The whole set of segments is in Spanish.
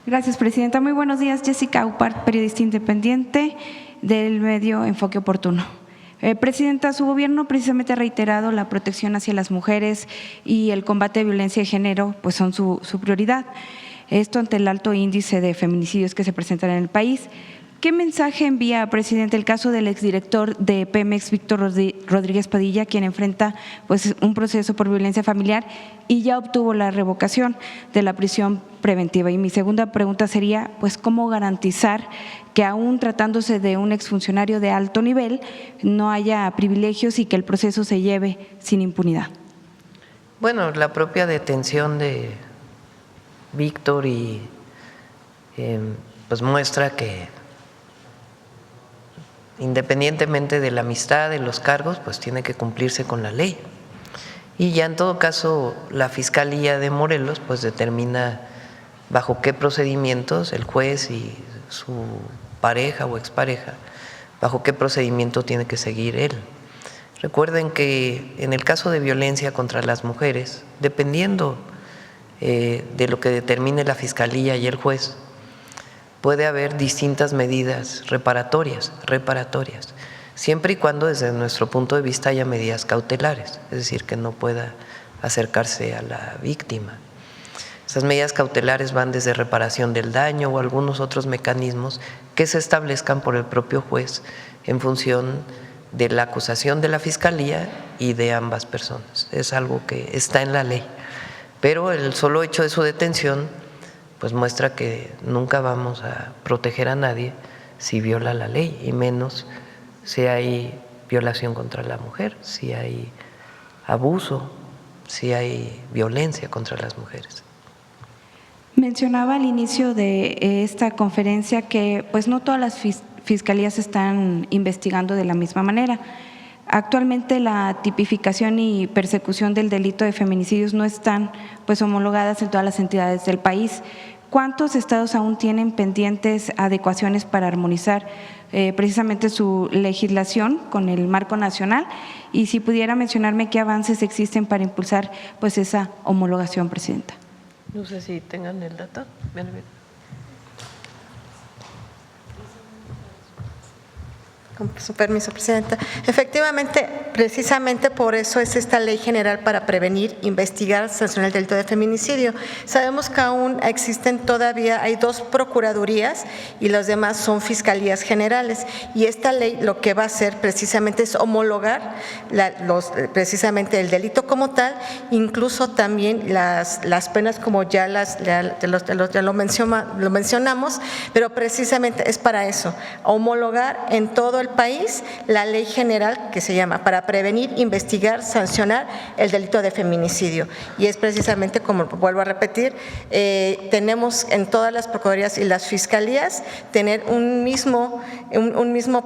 Gracias, presidenta. Muy buenos días, Jessica Aupart, periodista independiente del medio Enfoque Oportuno. Presidenta, su gobierno precisamente ha reiterado la protección hacia las mujeres y el combate de violencia de género pues son su prioridad. Esto ante el alto índice de feminicidios que se presentan en el país. ¿Qué mensaje envía, presidente, el caso del exdirector de Pemex, Víctor Rodríguez Padilla, quien enfrenta pues un proceso por violencia familiar y ya obtuvo la revocación de la prisión preventiva? Y mi segunda pregunta sería, pues, ¿cómo garantizar que aún tratándose de un exfuncionario de alto nivel no haya privilegios y que el proceso se lleve sin impunidad? Bueno, la propia detención de Víctor pues muestra que independientemente de la amistad, de los cargos, pues tiene que cumplirse con la ley. Y ya en todo caso la Fiscalía de Morelos pues determina bajo qué procedimientos el juez y su pareja o expareja, bajo qué procedimiento tiene que seguir él. Recuerden que en el caso de violencia contra las mujeres, dependiendo de lo que determine la Fiscalía y el juez, puede haber distintas medidas reparatorias, siempre y cuando desde nuestro punto de vista haya medidas cautelares, es decir, que no pueda acercarse a la víctima. Esas medidas cautelares van desde reparación del daño o algunos otros mecanismos que se establezcan por el propio juez en función de la acusación de la Fiscalía y de ambas personas. Es algo que está en la ley, pero el solo hecho de su detención pues muestra que nunca vamos a proteger a nadie si viola la ley, y menos si hay violación contra la mujer, si hay abuso, si hay violencia contra las mujeres. Mencionaba al inicio de esta conferencia que pues no todas las fiscalías están investigando de la misma manera. Actualmente la tipificación y persecución del delito de feminicidios no están pues homologadas en todas las entidades del país. ¿Cuántos estados aún tienen pendientes adecuaciones para armonizar precisamente su legislación con el marco nacional? Y si pudiera mencionarme qué avances existen para impulsar pues esa homologación, presidenta. No sé si tengan el dato. Bien. Con su permiso, presidenta. Efectivamente, precisamente por eso es esta ley general para prevenir, investigar, sancionar el delito de feminicidio. Sabemos que aún existen todavía, hay 2 procuradurías y los demás son fiscalías generales. Y esta ley lo que va a hacer precisamente es homologar precisamente el delito como tal, incluso también las penas como ya lo mencionamos, pero precisamente es para eso, homologar en todo el país la ley general que se llama para prevenir, investigar, sancionar el delito de feminicidio. Y es precisamente, como vuelvo a repetir, tenemos en todas las procuradurías y las fiscalías tener un mismo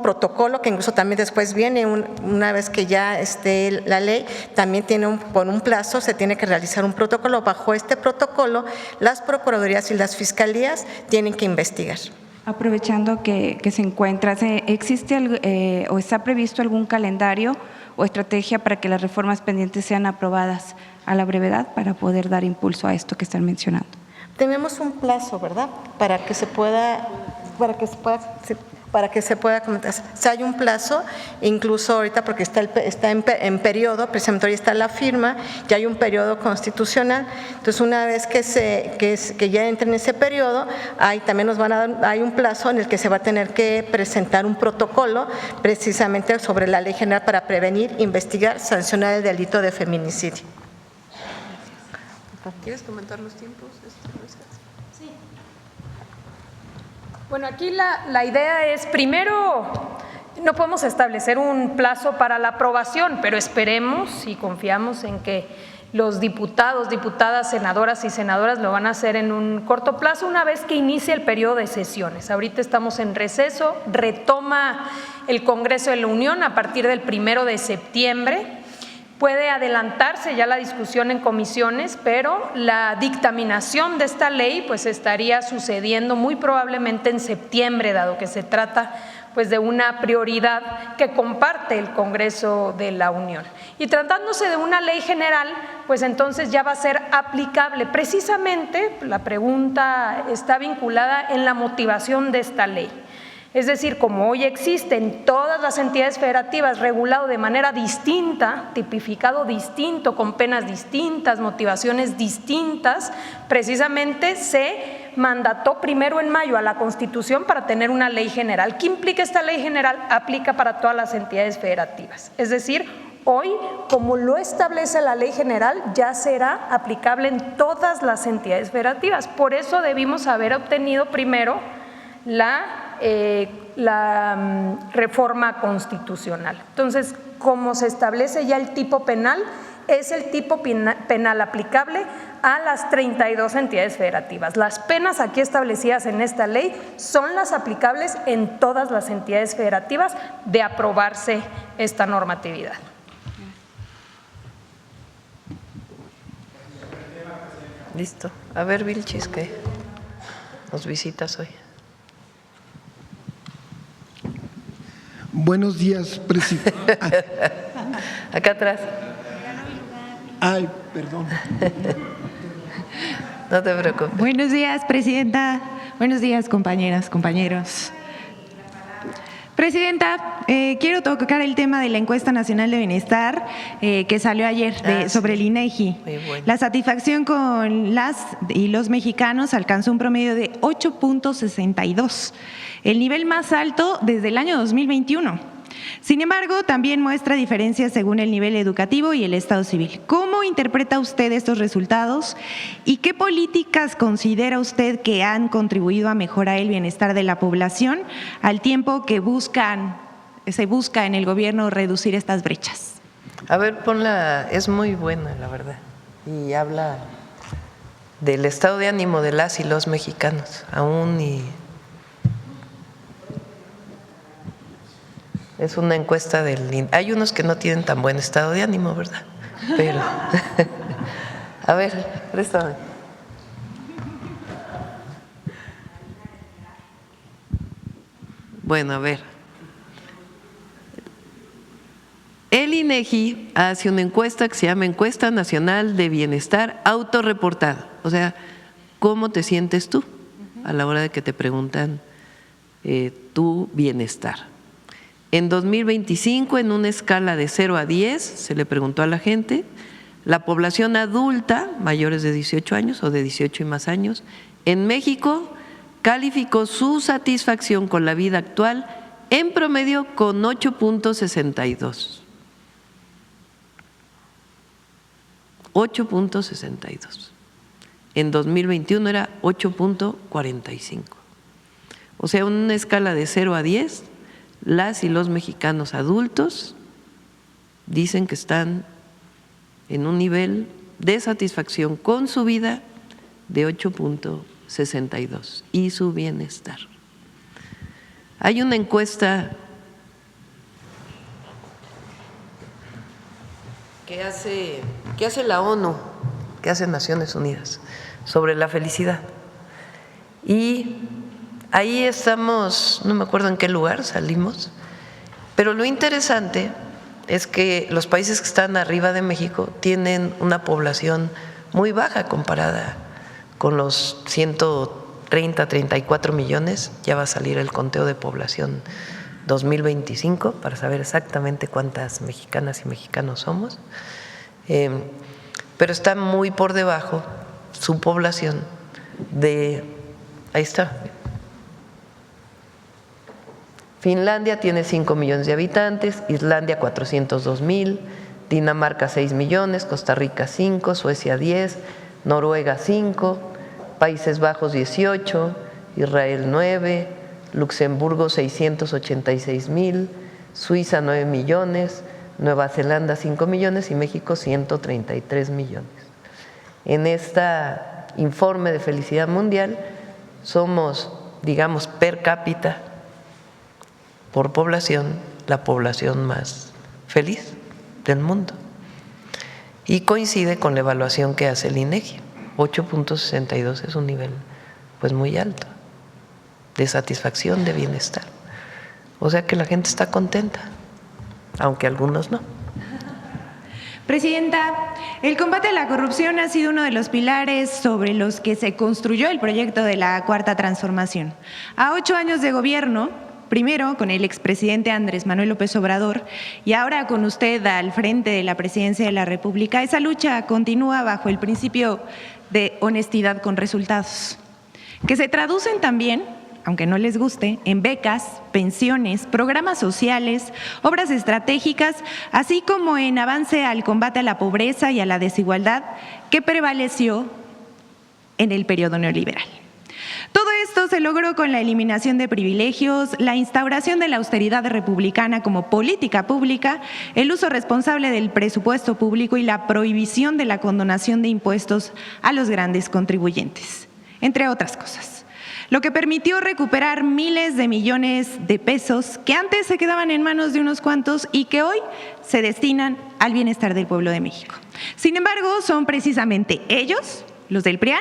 protocolo, que incluso también después viene, una vez que ya esté la ley, también tiene por un plazo se tiene que realizar un protocolo. Bajo este protocolo, las procuradurías y las fiscalías tienen que investigar. Aprovechando que se encuentra, ¿existe o está previsto algún calendario o estrategia para que las reformas pendientes sean aprobadas a la brevedad para poder dar impulso a esto que están mencionando? Tenemos un plazo, ¿verdad?, para que se pueda comentar. O sea, hay un plazo, incluso ahorita porque está en periodo, precisamente hoy está la firma, ya hay un periodo constitucional. Entonces, una vez que ya entre en ese periodo, también hay un plazo en el que se va a tener que presentar un protocolo precisamente sobre la ley general para prevenir, investigar, sancionar el delito de feminicidio. ¿Quieres comentar los tiempos? Sí. Bueno, aquí la idea es, primero, no podemos establecer un plazo para la aprobación, pero esperemos y confiamos en que los diputados, diputadas, senadoras y senadoras lo van a hacer en un corto plazo una vez que inicie el periodo de sesiones. Ahorita estamos en receso, retoma el Congreso de la Unión a partir del 1 de septiembre. Puede adelantarse ya la discusión en comisiones, pero la dictaminación de esta ley pues estaría sucediendo muy probablemente en septiembre, dado que se trata pues de una prioridad que comparte el Congreso de la Unión. Y tratándose de una ley general, pues entonces ya va a ser aplicable. Precisamente la pregunta está vinculada en la motivación de esta ley. Es decir, como hoy existe en todas las entidades federativas regulado de manera distinta, tipificado distinto, con penas distintas, motivaciones distintas, precisamente se mandató primero en mayo a la Constitución para tener una ley general. ¿Qué implica esta ley general? Aplica para todas las entidades federativas. Es decir, hoy, como lo establece la ley general, ya será aplicable en todas las entidades federativas. Por eso debimos haber obtenido primero la reforma constitucional. Entonces, como se establece ya el tipo penal, es el tipo penal aplicable a las 32 entidades federativas. Las penas aquí establecidas en esta ley son las aplicables en todas las entidades federativas de aprobarse esta normatividad. Listo. A ver, Vilchis, ¿qué nos visitas hoy? Buenos días, presidente. Acá atrás. Ay, perdón. No te preocupes. Buenos días, presidenta. Buenos días, compañeras, compañeros. Presidenta, quiero tocar el tema de la encuesta nacional de bienestar que salió ayer sobre el INEGI. Muy bueno. La satisfacción con las y los mexicanos alcanzó un promedio de 8.62, el nivel más alto desde el año 2021. Sin embargo, también muestra diferencias según el nivel educativo y el estado civil. ¿Cómo interpreta usted estos resultados y qué políticas considera usted que han contribuido a mejorar el bienestar de la población al tiempo que se busca en el gobierno reducir estas brechas? A ver, ponla, es muy buena, la verdad, y habla del estado de ánimo de las y los mexicanos, aún y… Es una encuesta del… Hay unos que no tienen tan buen estado de ánimo, ¿verdad? Pero… A ver, préstame. Bueno, a ver. El INEGI hace una encuesta que se llama Encuesta Nacional de Bienestar Autorreportada. O sea, ¿cómo te sientes tú a la hora de que te preguntan tu bienestar? En 2025, en una escala de 0 a 10, se le preguntó a la gente, la población adulta, mayores de 18 años o de 18 y más años, en México calificó su satisfacción con la vida actual en promedio con 8.62. 8.62. En 2021 era 8.45. O sea, en una escala de 0 a 10, las y los mexicanos adultos dicen que están en un nivel de satisfacción con su vida de 8.62 y su bienestar. Hay una encuesta que hace la ONU, que hace Naciones Unidas, sobre la felicidad. Y ahí estamos, no me acuerdo en qué lugar salimos, pero lo interesante es que los países que están arriba de México tienen una población muy baja comparada con los 130, 34 millones, ya va a salir el conteo de población 2025 para saber exactamente cuántas mexicanas y mexicanos somos, pero está muy por debajo su población de, ahí está, Finlandia tiene 5 millones de habitantes, Islandia 402,000, Dinamarca 6 millones, Costa Rica 5, Suecia 10, Noruega 5, Países Bajos 18, Israel 9, Luxemburgo 686,000, Suiza 9 millones, Nueva Zelanda 5 millones y México 133 millones. En este informe de felicidad mundial somos, digamos, per cápita, por población, la población más feliz del mundo. Y coincide con la evaluación que hace el INEGI. 8.62 es un nivel pues muy alto de satisfacción, de bienestar. O sea que la gente está contenta, aunque algunos no. Presidenta, el combate a la corrupción ha sido uno de los pilares sobre los que se construyó el proyecto de la Cuarta Transformación. A 8 años de gobierno, primero con el expresidente Andrés Manuel López Obrador y ahora con usted al frente de la Presidencia de la República, esa lucha continúa bajo el principio de honestidad con resultados, que se traducen también, aunque no les guste, en becas, pensiones, programas sociales, obras estratégicas, así como en avance al combate a la pobreza y a la desigualdad que prevaleció en el periodo neoliberal. Todo esto se logró con la eliminación de privilegios, la instauración de la austeridad republicana como política pública, el uso responsable del presupuesto público y la prohibición de la condonación de impuestos a los grandes contribuyentes, entre otras cosas, lo que permitió recuperar miles de millones de pesos que antes se quedaban en manos de unos cuantos y que hoy se destinan al bienestar del pueblo de México. Sin embargo, son precisamente ellos, los del PRIAN,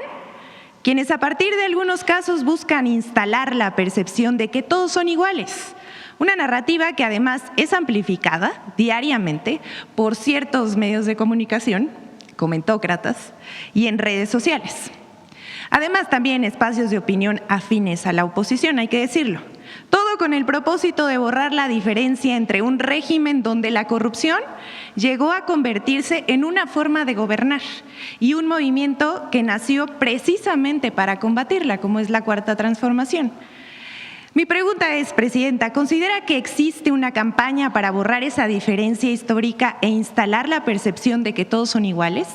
quienes a partir de algunos casos buscan instalar la percepción de que todos son iguales, una narrativa que además es amplificada diariamente por ciertos medios de comunicación, comentócratas, y en redes sociales. Además, también espacios de opinión afines a la oposición, hay que decirlo. Todo con el propósito de borrar la diferencia entre un régimen donde la corrupción llegó a convertirse en una forma de gobernar y un movimiento que nació precisamente para combatirla, como es la Cuarta Transformación. Mi pregunta es, Presidenta, ¿considera que existe una campaña para borrar esa diferencia histórica e instalar la percepción de que todos son iguales?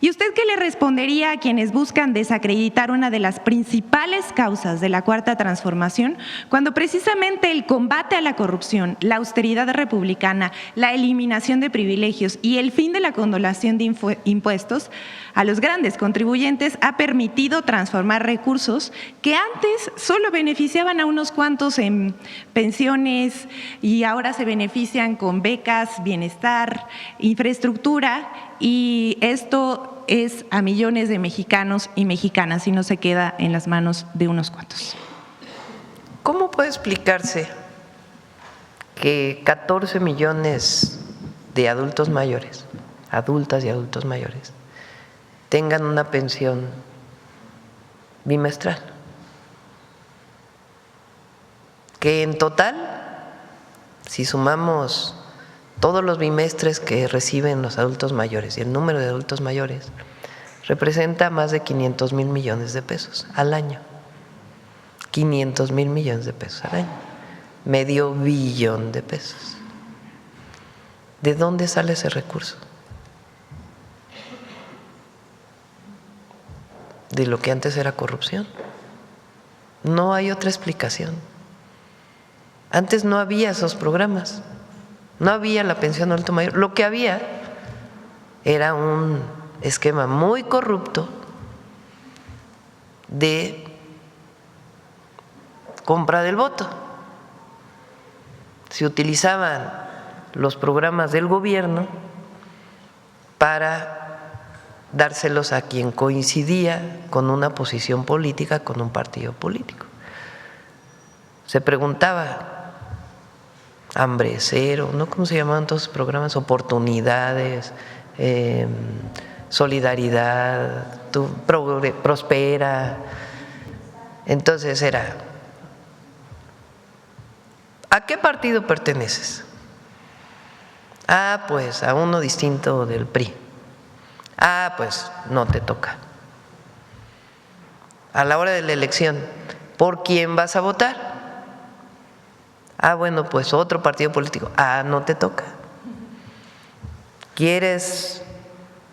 ¿Y usted qué le respondería a quienes buscan desacreditar una de las principales causas de la Cuarta Transformación, cuando precisamente el combate a la corrupción, la austeridad republicana, la eliminación de privilegios y el fin de la condonación de impuestos a los grandes contribuyentes ha permitido transformar recursos que antes solo beneficiaban a unos cuantos en pensiones y ahora se benefician con becas, bienestar, infraestructura, y esto es a millones de mexicanos y mexicanas y no se queda en las manos de unos cuantos? ¿Cómo puede explicarse que 14 millones de adultos mayores, adultas y adultos mayores, tengan una pensión bimestral? Que en total, si sumamos todos los bimestres que reciben los adultos mayores y el número de adultos mayores, representa más de 500,000 millones de pesos al año. 500,000 millones de pesos al año. Medio billón de pesos. ¿De dónde sale ese recurso? De lo que antes era corrupción. No hay otra explicación. Antes no había esos programas. No había la pensión adulto mayor. Lo que había era un esquema muy corrupto de compra del voto. Se utilizaban los programas del gobierno para dárselos a quien coincidía con una posición política, con un partido político. Se preguntaba, Hambre Cero, ¿no? ¿Cómo se llamaban todos los programas? Oportunidades, Solidaridad, Prospera. Entonces era, ¿a qué partido perteneces? Ah, pues a uno distinto del PRI. Ah, pues no te toca. A la hora de la elección, ¿por quién vas a votar? Ah, bueno, pues otro partido político. Ah, no te toca. ¿Quieres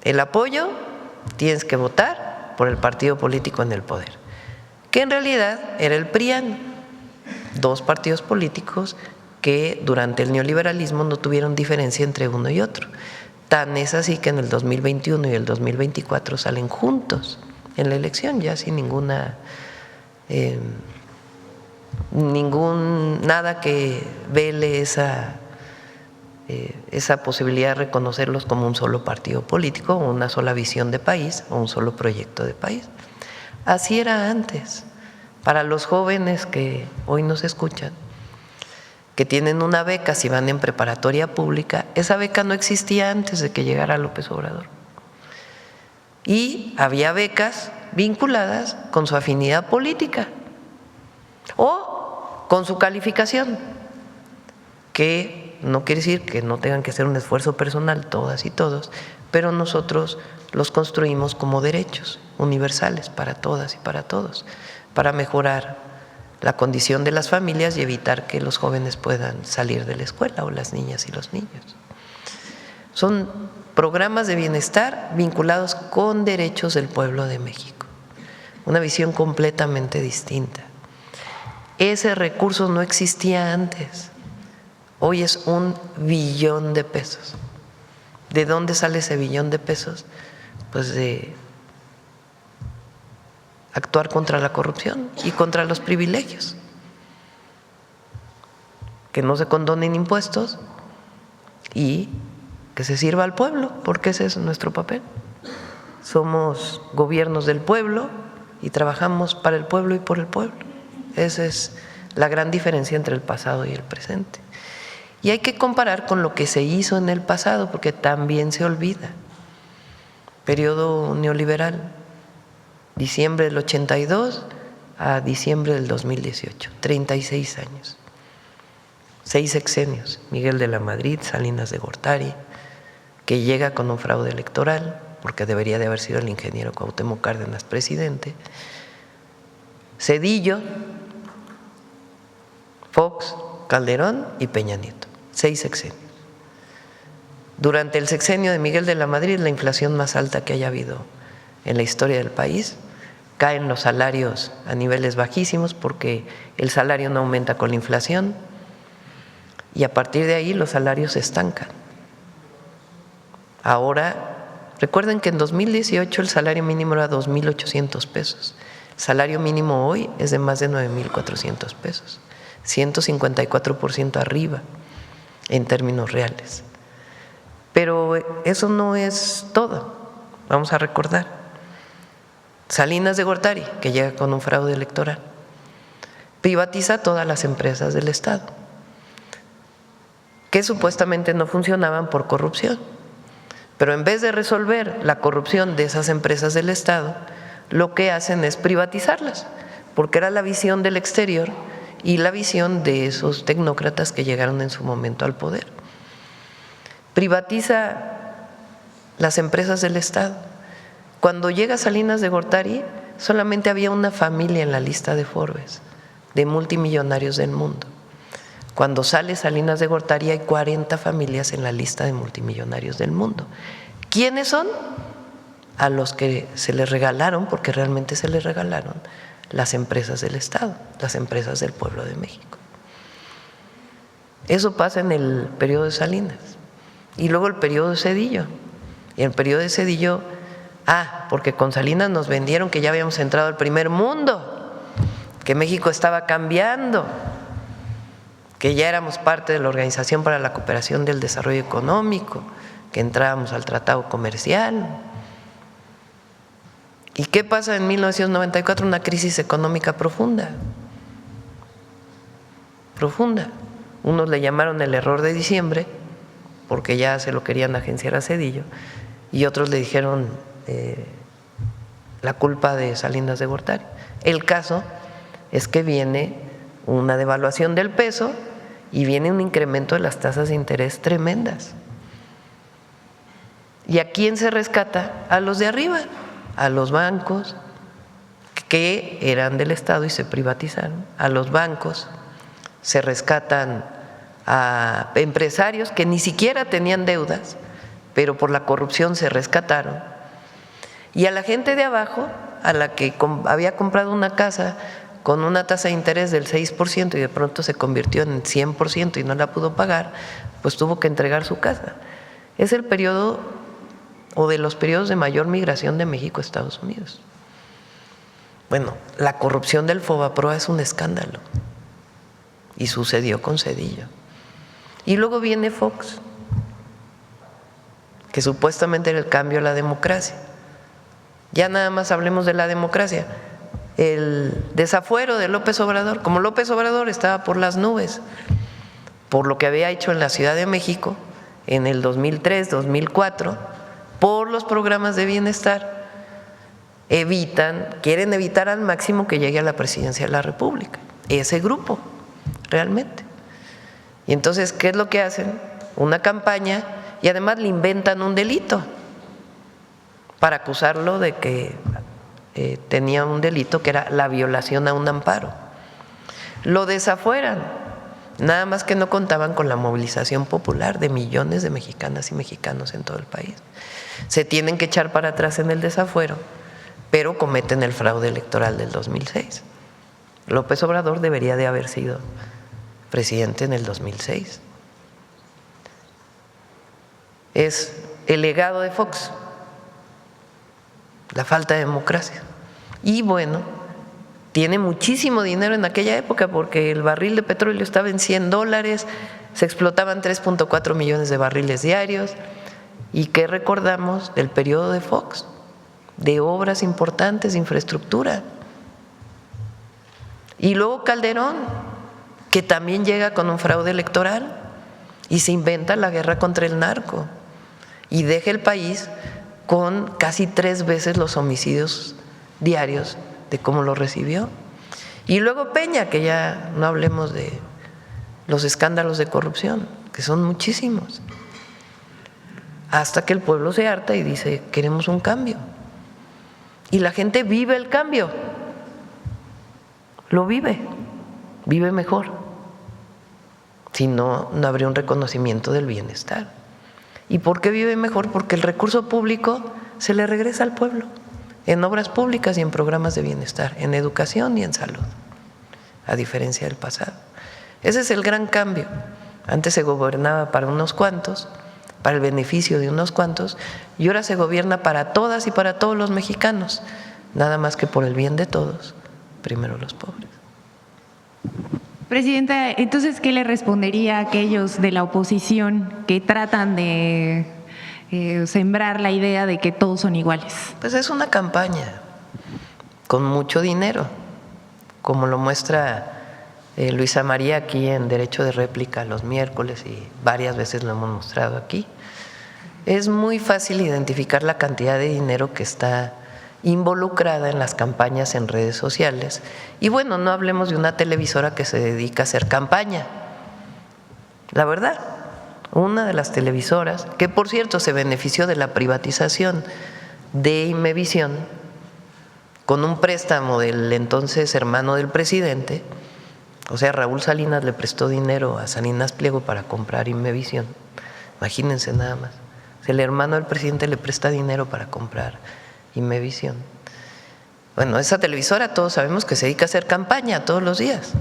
el apoyo? Tienes que votar por el partido político en el poder, que en realidad era el PRIAN, dos partidos políticos que durante el neoliberalismo no tuvieron diferencia entre uno y otro. Tan es así que en el 2021 y el 2024 salen juntos en la elección, ya sin nada que vele esa posibilidad de reconocerlos como un solo partido político, o una sola visión de país, o un solo proyecto de país. Así era antes. Para los jóvenes que hoy nos escuchan, que tienen una beca si van en preparatoria pública, esa beca no existía antes de que llegara López Obrador. Y había becas vinculadas con su afinidad política o con su calificación, que no quiere decir que no tengan que hacer un esfuerzo personal todas y todos, pero nosotros los construimos como derechos universales para todas y para todos, para mejorar la condición de las familias y evitar que los jóvenes puedan salir de la escuela o las niñas y los niños. Son programas de bienestar vinculados con derechos del pueblo de México, una visión completamente distinta. Ese recurso no existía antes, hoy es 1 billón de pesos. ¿De dónde sale ese billón de pesos? Pues de actuar contra la corrupción y contra los privilegios, que no se condonen impuestos y que se sirva al pueblo, porque ese es nuestro papel. Somos gobiernos del pueblo y trabajamos para el pueblo y por el pueblo. Esa es la gran diferencia entre el pasado y el presente. Y hay que comparar con lo que se hizo en el pasado, porque también se olvida. Periodo neoliberal, diciembre del 82 a diciembre del 2018, 36 años. 6 sexenios, Miguel de la Madrid, Salinas de Gortari, que llega con un fraude electoral, porque debería de haber sido el ingeniero Cuauhtémoc Cárdenas presidente, Zedillo, Fox, Calderón y Peña Nieto, 6 sexenios. Durante el sexenio de Miguel de la Madrid, la inflación más alta que haya habido en la historia del país, caen los salarios a niveles bajísimos porque el salario no aumenta con la inflación y a partir de ahí los salarios se estancan. Ahora, recuerden que en 2018 el salario mínimo era 2.800 pesos. El salario mínimo hoy es de más de 9.400 pesos, 154% arriba en términos reales. Pero eso no es todo. Vamos a recordar. Salinas de Gortari, que llega con un fraude electoral, privatiza todas las empresas del Estado, que supuestamente no funcionaban por corrupción. Pero en vez de resolver la corrupción de esas empresas del Estado, lo que hacen es privatizarlas, porque era la visión del exterior y la visión de esos tecnócratas que llegaron en su momento al poder. Privatiza las empresas del Estado. Cuando llega Salinas de Gortari, solamente había una familia en la lista de Forbes, de multimillonarios del mundo. Cuando sale Salinas de Gortari hay 40 familias en la lista de multimillonarios del mundo. ¿Quiénes son? A los que se les regalaron, porque realmente se les regalaron, las empresas del Estado, las empresas del pueblo de México. Eso pasa en el periodo de Salinas. Y luego el periodo de Zedillo. Y el periodo de Zedillo, porque con Salinas nos vendieron que ya habíamos entrado al primer mundo, que México estaba cambiando, que ya éramos parte de la Organización para la Cooperación del Desarrollo Económico, que entrábamos al tratado comercial. ¿Y qué pasa en 1994? Una crisis económica profunda. Profunda. Unos le llamaron el error de diciembre, porque ya se lo querían agenciar a Zedillo, y otros le dijeron la culpa de Salinas de Gortari. El caso es que viene una devaluación del peso y viene un incremento de las tasas de interés tremendas. ¿Y a quién se rescata? A los de arriba, a los bancos que eran del Estado y se privatizaron, a los bancos, se rescatan a empresarios que ni siquiera tenían deudas, pero por la corrupción se rescataron, y a la gente de abajo, a la que había comprado una casa con una tasa de interés del 6% y de pronto se convirtió en 100% y no la pudo pagar, pues tuvo que entregar su casa. Es el periodo o de los periodos de mayor migración de México a Estados Unidos. Bueno, la corrupción del Fobaproa es un escándalo y sucedió con Zedillo. Y luego viene Fox, que supuestamente era el cambio a la democracia. Ya nada más hablemos de la democracia. El desafuero de López Obrador, como López Obrador estaba por las nubes, por lo que había hecho en la Ciudad de México en el 2003, 2004, por los programas de bienestar, quieren evitar al máximo que llegue a la presidencia de la República, ese grupo, realmente. Y entonces, ¿qué es lo que hacen? Una campaña y además le inventan un delito para acusarlo de que tenía un delito que era la violación a un amparo. Lo desafueran, nada más que no contaban con la movilización popular de millones de mexicanas y mexicanos en todo el país. Se tienen que echar para atrás en el desafuero, pero cometen el fraude electoral del 2006. López Obrador debería de haber sido presidente en el 2006. Es el legado de Fox, la falta de democracia. Y bueno, tiene muchísimo dinero en aquella época porque el barril de petróleo estaba en $100, se explotaban 3.4 millones de barriles diarios. ¿Y qué recordamos del periodo de Fox? De obras importantes de infraestructura. Y luego Calderón, que también llega con un fraude electoral y se inventa la guerra contra el narco y deja el país con casi 3 veces los homicidios diarios de cómo lo recibió. Y luego Peña, que ya no hablemos de los escándalos de corrupción, que son muchísimos, hasta que el pueblo se harta y dice, queremos un cambio. Y la gente vive el cambio, lo vive mejor. Si no, no habría un reconocimiento del bienestar. ¿Y por qué vive mejor? Porque el recurso público se le regresa al pueblo, en obras públicas y en programas de bienestar, en educación y en salud, a diferencia del pasado. Ese es el gran cambio. Antes se gobernaba para unos cuantos, para el beneficio de unos cuantos, y ahora se gobierna para todas y para todos los mexicanos, nada más que por el bien de todos, primero los pobres. Presidenta, entonces, ¿qué le respondería a aquellos de la oposición que tratan de sembrar la idea de que todos son iguales? Pues es una campaña con mucho dinero, como lo muestra Luisa María aquí en Derecho de Réplica los miércoles y varias veces lo hemos mostrado aquí. Es muy fácil identificar la cantidad de dinero que está involucrada en las campañas en redes sociales. Y bueno, no hablemos de una televisora que se dedica a hacer campaña. La verdad, una de las televisoras, que por cierto se benefició de la privatización de Imevisión con un préstamo del entonces hermano del presidente, o sea, Raúl Salinas le prestó dinero a Salinas Pliego para comprar Imevisión. Imagínense nada más. El hermano del presidente le presta dinero para comprar Imevisión. Bueno, esa televisora todos sabemos que se dedica a hacer campaña todos los días.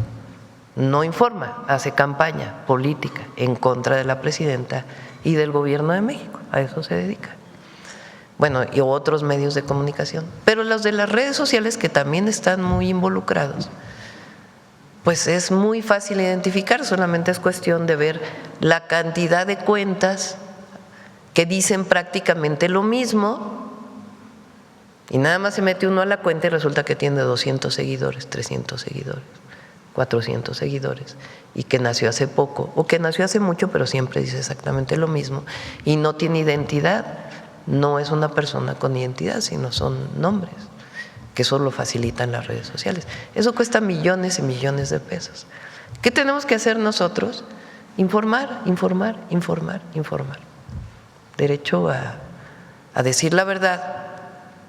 No informa, hace campaña política en contra de la presidenta y del gobierno de México. A eso se dedica. Bueno, y otros medios de comunicación. Pero los de las redes sociales, que también están muy involucrados, pues es muy fácil identificar, solamente es cuestión de ver la cantidad de cuentas que dicen prácticamente lo mismo. Y nada más se mete uno a la cuenta y resulta que tiene 200 seguidores, 300 seguidores, 400 seguidores, y que nació hace poco o que nació hace mucho, pero siempre dice exactamente lo mismo y no tiene identidad. No es una persona con identidad, sino son nombres que solo facilitan las redes sociales. Eso cuesta millones y millones de pesos. ¿Qué tenemos que hacer nosotros? Informar, informar, informar, informar. Derecho a decir la verdad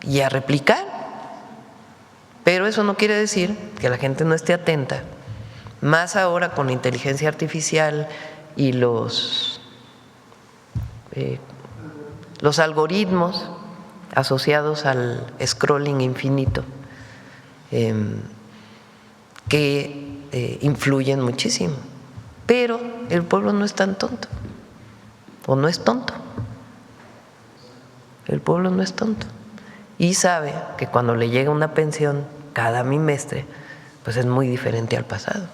y a replicar, pero eso no quiere decir que la gente no esté atenta, más ahora con la inteligencia artificial y los algoritmos asociados al scrolling infinito, que influyen muchísimo. Pero el pueblo no es tan tonto, o no es tonto. El pueblo no es tonto y sabe que cuando le llega una pensión cada bimestre, pues es muy diferente al pasado.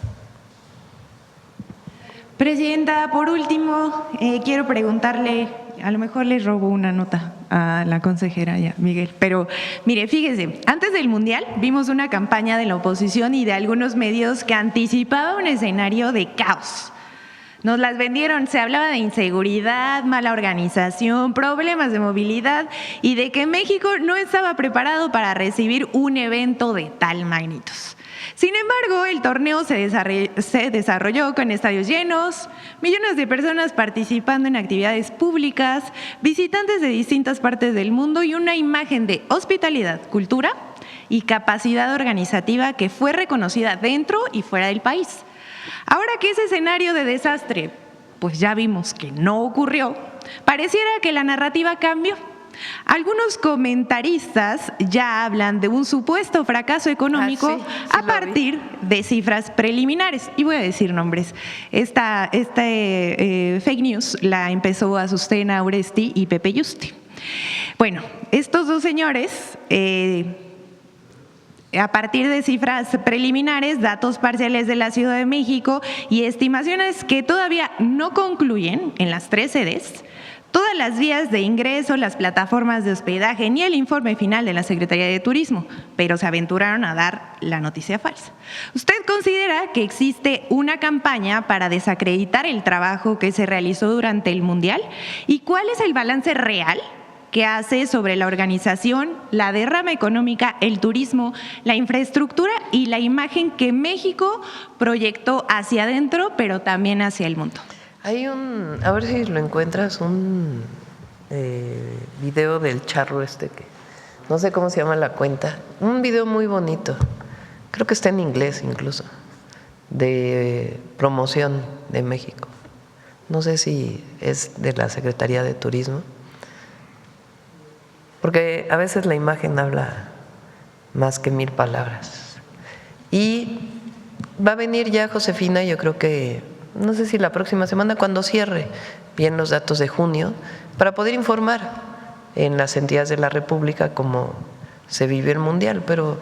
Presidenta, por último, quiero preguntarle, a lo mejor le robo una nota a la consejera ya, Miguel, pero mire, fíjese, antes del Mundial vimos una campaña de la oposición y de algunos medios que anticipaba un escenario de caos. Nos las vendieron, se hablaba de inseguridad, mala organización, problemas de movilidad y de que México no estaba preparado para recibir un evento de tal magnitud. Sin embargo, el torneo se desarrolló con estadios llenos, millones de personas participando en actividades públicas, visitantes de distintas partes del mundo y una imagen de hospitalidad, cultura y capacidad organizativa que fue reconocida dentro y fuera del país. Ahora que ese escenario de desastre, pues ya vimos que no ocurrió, pareciera que la narrativa cambió. Algunos comentaristas ya hablan de un supuesto fracaso económico a partir de cifras preliminares. Y voy a decir nombres. Esta fake news la empezó Azucena Oresti y Pepe Yuste. Bueno, estos dos señores, a partir de cifras preliminares, datos parciales de la Ciudad de México y estimaciones que todavía no concluyen en las 3 sedes, todas las vías de ingreso, las plataformas de hospedaje ni el informe final de la Secretaría de Turismo, pero se aventuraron a dar la noticia falsa. ¿Usted considera que existe una campaña para desacreditar el trabajo que se realizó durante el Mundial? ¿Y cuál es el balance real que hace sobre la organización, la derrama económica, el turismo, la infraestructura y la imagen que México proyectó hacia adentro, pero también hacia el mundo? Hay a ver si lo encuentras, un video del charro que no sé cómo se llama la cuenta, un video muy bonito, creo que está en inglés incluso, de promoción de México. No sé si es de la Secretaría de Turismo, porque a veces la imagen habla más que 1000 palabras. Y va a venir ya Josefina, yo creo que no sé si la próxima semana, cuando cierre bien los datos de junio, para poder informar en las entidades de la República cómo se vivió el Mundial. Pero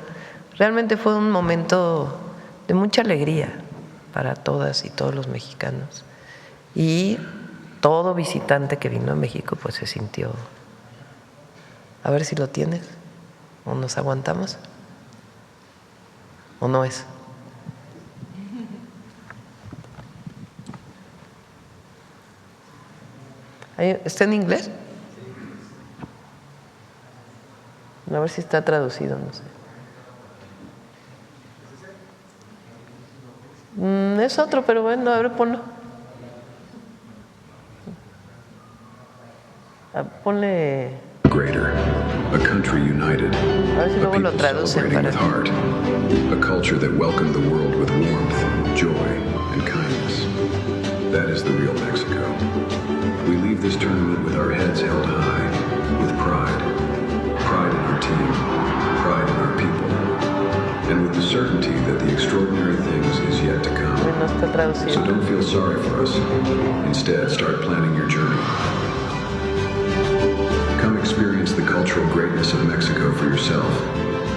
realmente fue un momento de mucha alegría para todas y todos los mexicanos. Y todo visitante que vino a México pues se sintió. A ver si lo tienes, o nos aguantamos, o no es. ¿Está en inglés? A ver si está traducido, no sé. Es otro, pero bueno, a ver, ponlo. Ponle. Greater, a country united, A ver si a luego lo people traducen celebrating para. with heart, a culture that welcomed the world with warmth, joy, and kindness. That is the real Mexico. We leave this tournament with our heads held high, with pride. Pride in our team, pride in our people, and with the certainty that the extraordinary things is yet to come. No está traducido. So don't feel sorry for us. Instead, start planning your journey. Come experience the cultural greatness of Mexico for yourself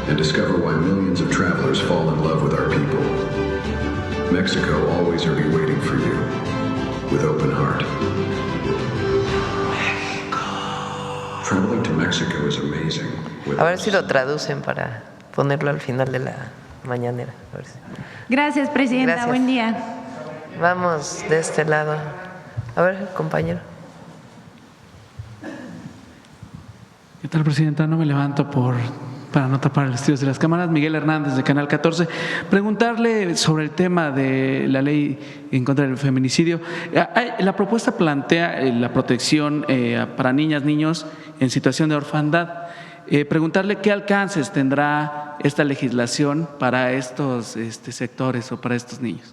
and discover why millions of travelers fall in love with our people. Mexico always will be waiting for you with open heart. Traveling to Mexico is amazing. A ver si lo traducen para ponerlo al final de la mañanera. A ver si. Gracias, Presidenta. Gracias. Buen día. Vamos de este lado. A ver, compañero. ¿Qué tal, Presidenta? No me levanto para no tapar los estudios de las cámaras. Miguel Hernández, de Canal 14. Preguntarle sobre el tema de la ley en contra del feminicidio. La propuesta plantea la protección para niñas, niños en situación de orfandad. Preguntarle qué alcances tendrá esta legislación para estos sectores o para estos niños.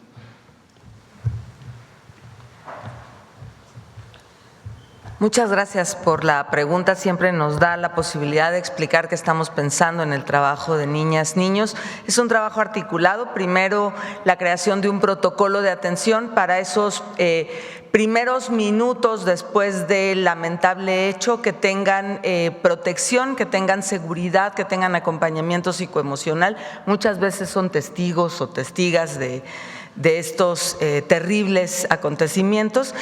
Muchas gracias por la pregunta. Siempre nos da la posibilidad de explicar qué estamos pensando en el trabajo de niñas, niños. Es un trabajo articulado. Primero, la creación de un protocolo de atención para esos primeros minutos después del lamentable hecho, que tengan protección, que tengan seguridad, que tengan acompañamiento psicoemocional. Muchas veces son testigos o testigas de estos terribles acontecimientos.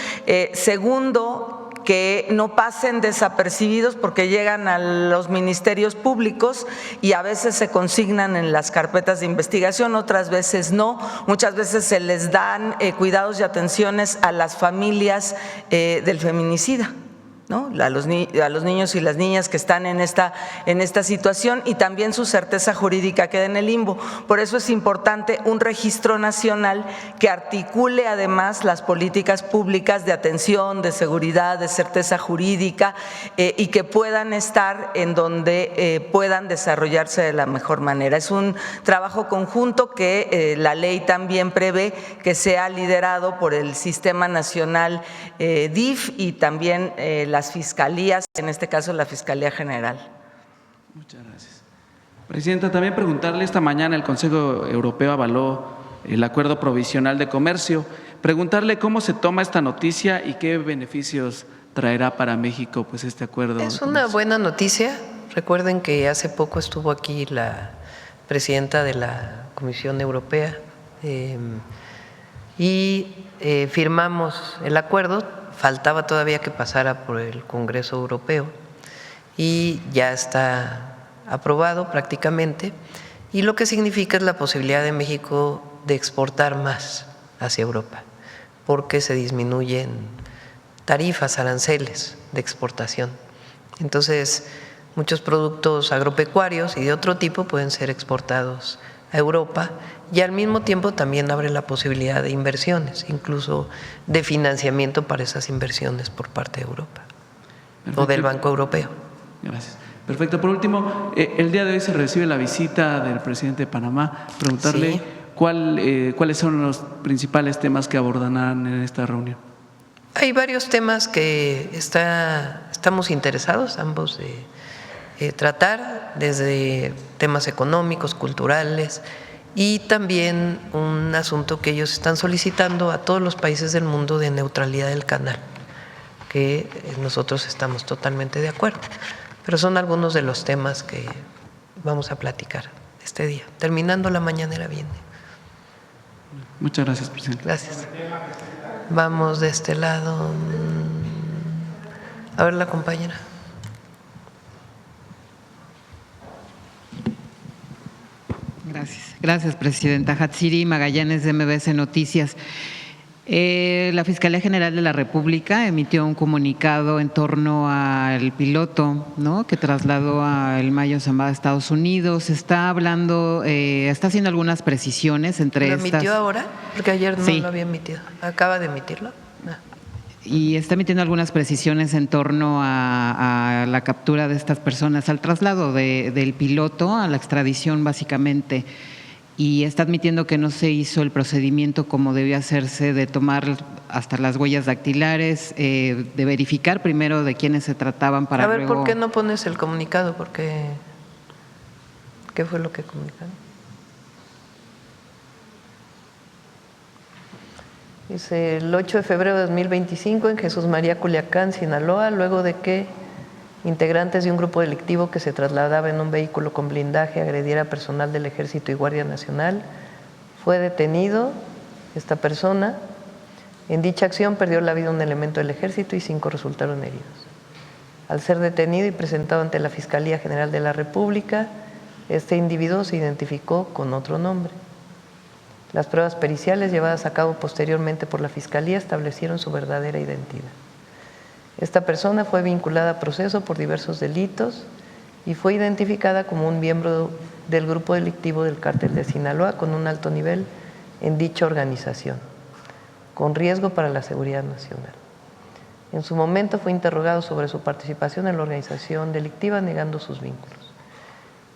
Segundo, que no pasen desapercibidos porque llegan a los ministerios públicos y a veces se consignan en las carpetas de investigación, otras veces no. Muchas veces se les dan cuidados y atenciones a las familias del feminicida, ¿no? A los niños y las niñas que están en esta situación, y también su certeza jurídica queda en el limbo. Por eso es importante un registro nacional que articule además las políticas públicas de atención, de seguridad, de certeza jurídica, y que puedan estar en donde puedan desarrollarse de la mejor manera. Es un trabajo conjunto que la ley también prevé que sea liderado por el Sistema Nacional DIF y también las fiscalías, en este caso la Fiscalía General. Muchas gracias. Presidenta, también preguntarle, esta mañana el Consejo Europeo avaló el Acuerdo Provisional de Comercio. Preguntarle cómo se toma esta noticia y qué beneficios traerá para México pues este acuerdo. Es una buena noticia. Recuerden que hace poco estuvo aquí la presidenta de la Comisión Europea y firmamos el acuerdo. Faltaba todavía que pasara por el Congreso Europeo y ya está aprobado prácticamente, y lo que significa es la posibilidad de México de exportar más hacia Europa, porque se disminuyen tarifas, aranceles de exportación. Entonces, muchos productos agropecuarios y de otro tipo pueden ser exportados a Europa, y al mismo tiempo también abre la posibilidad de inversiones, incluso de financiamiento para esas inversiones por parte de Europa. Perfecto. O del Banco Europeo. Gracias. Perfecto. Por último, el día de hoy se recibe la visita del presidente de Panamá. Preguntarle sí. ¿Cuáles son los principales temas que abordarán en esta reunión? Hay varios temas que estamos interesados ambos de tratar, desde temas económicos, culturales, y también un asunto que ellos están solicitando a todos los países del mundo de neutralidad del canal, que nosotros estamos totalmente de acuerdo. Pero son algunos de los temas que vamos a platicar este día. Terminando la mañanera viene. Muchas gracias, presidente. Gracias. Vamos de este lado. A ver, la compañera. Gracias, presidenta. Hatsiri Magallanes, de MBS Noticias. La Fiscalía General de la República emitió un comunicado en torno al piloto, ¿no?, que trasladó a El Mayo Zambada a Estados Unidos. Está hablando, está haciendo algunas precisiones entre estas. ¿Lo emitió ahora? Porque ayer no Sí. lo había emitido. ¿Acaba de emitirlo? No. Y está emitiendo algunas precisiones en torno a la captura de estas personas, al traslado del piloto, a la extradición básicamente, y está admitiendo que no se hizo el procedimiento como debía hacerse, de tomar hasta las huellas dactilares, de verificar primero de quiénes se trataban para luego… A ver, luego… ¿por qué no pones el comunicado? Porque ¿qué fue lo que comunicaron? Dice, el 8 de febrero de 2025 en Jesús María, Culiacán, Sinaloa, luego de que integrantes de un grupo delictivo que se trasladaba en un vehículo con blindaje agrediera a personal del Ejército y Guardia Nacional, fue detenido esta persona. En dicha acción perdió la vida un elemento del Ejército y 5 resultaron heridos. Al ser detenido y presentado ante la Fiscalía General de la República, este individuo se identificó con otro nombre. Las pruebas periciales llevadas a cabo posteriormente por la Fiscalía establecieron su verdadera identidad. Esta persona fue vinculada a proceso por diversos delitos y fue identificada como un miembro del grupo delictivo del Cártel de Sinaloa con un alto nivel en dicha organización, con riesgo para la seguridad nacional. En su momento fue interrogado sobre su participación en la organización delictiva, negando sus vínculos.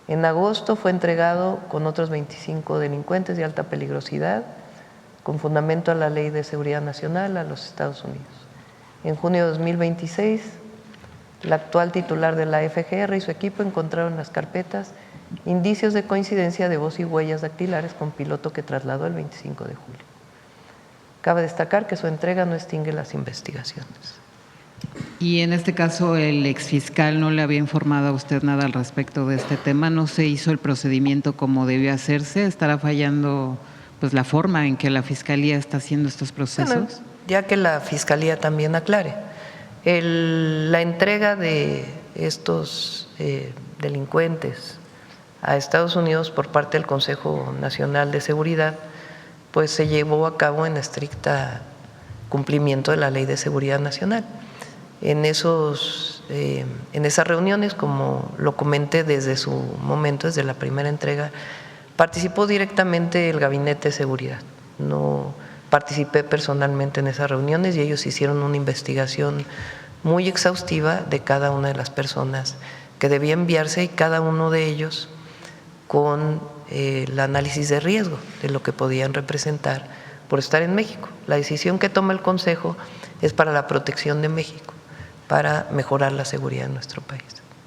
En agosto fue entregado con otros 25 delincuentes de alta peligrosidad, con fundamento a la Ley de Seguridad Nacional, a los Estados Unidos. En junio de 2026, la actual titular de la FGR y su equipo encontraron en las carpetas indicios de coincidencia de voz y huellas dactilares con piloto que trasladó el 25 de julio. Cabe destacar que su entrega no extingue las investigaciones. Y en este caso, el exfiscal no le había informado a usted nada al respecto de este tema, no se hizo el procedimiento como debió hacerse, estará fallando pues la forma en que la Fiscalía está haciendo estos procesos. Bueno, ya que la Fiscalía también aclare. La entrega de estos delincuentes a Estados Unidos por parte del Consejo Nacional de Seguridad, pues se llevó a cabo en estricta cumplimiento de la Ley de Seguridad Nacional. En esas reuniones, como lo comenté desde su momento, desde la primera entrega, participó directamente el Gabinete de Seguridad. No participé personalmente en esas reuniones y ellos hicieron una investigación muy exhaustiva de cada una de las personas que debía enviarse y cada uno de ellos con el análisis de riesgo de lo que podían representar por estar en México. La decisión que toma el Consejo es para la protección de México, para mejorar la seguridad en nuestro país.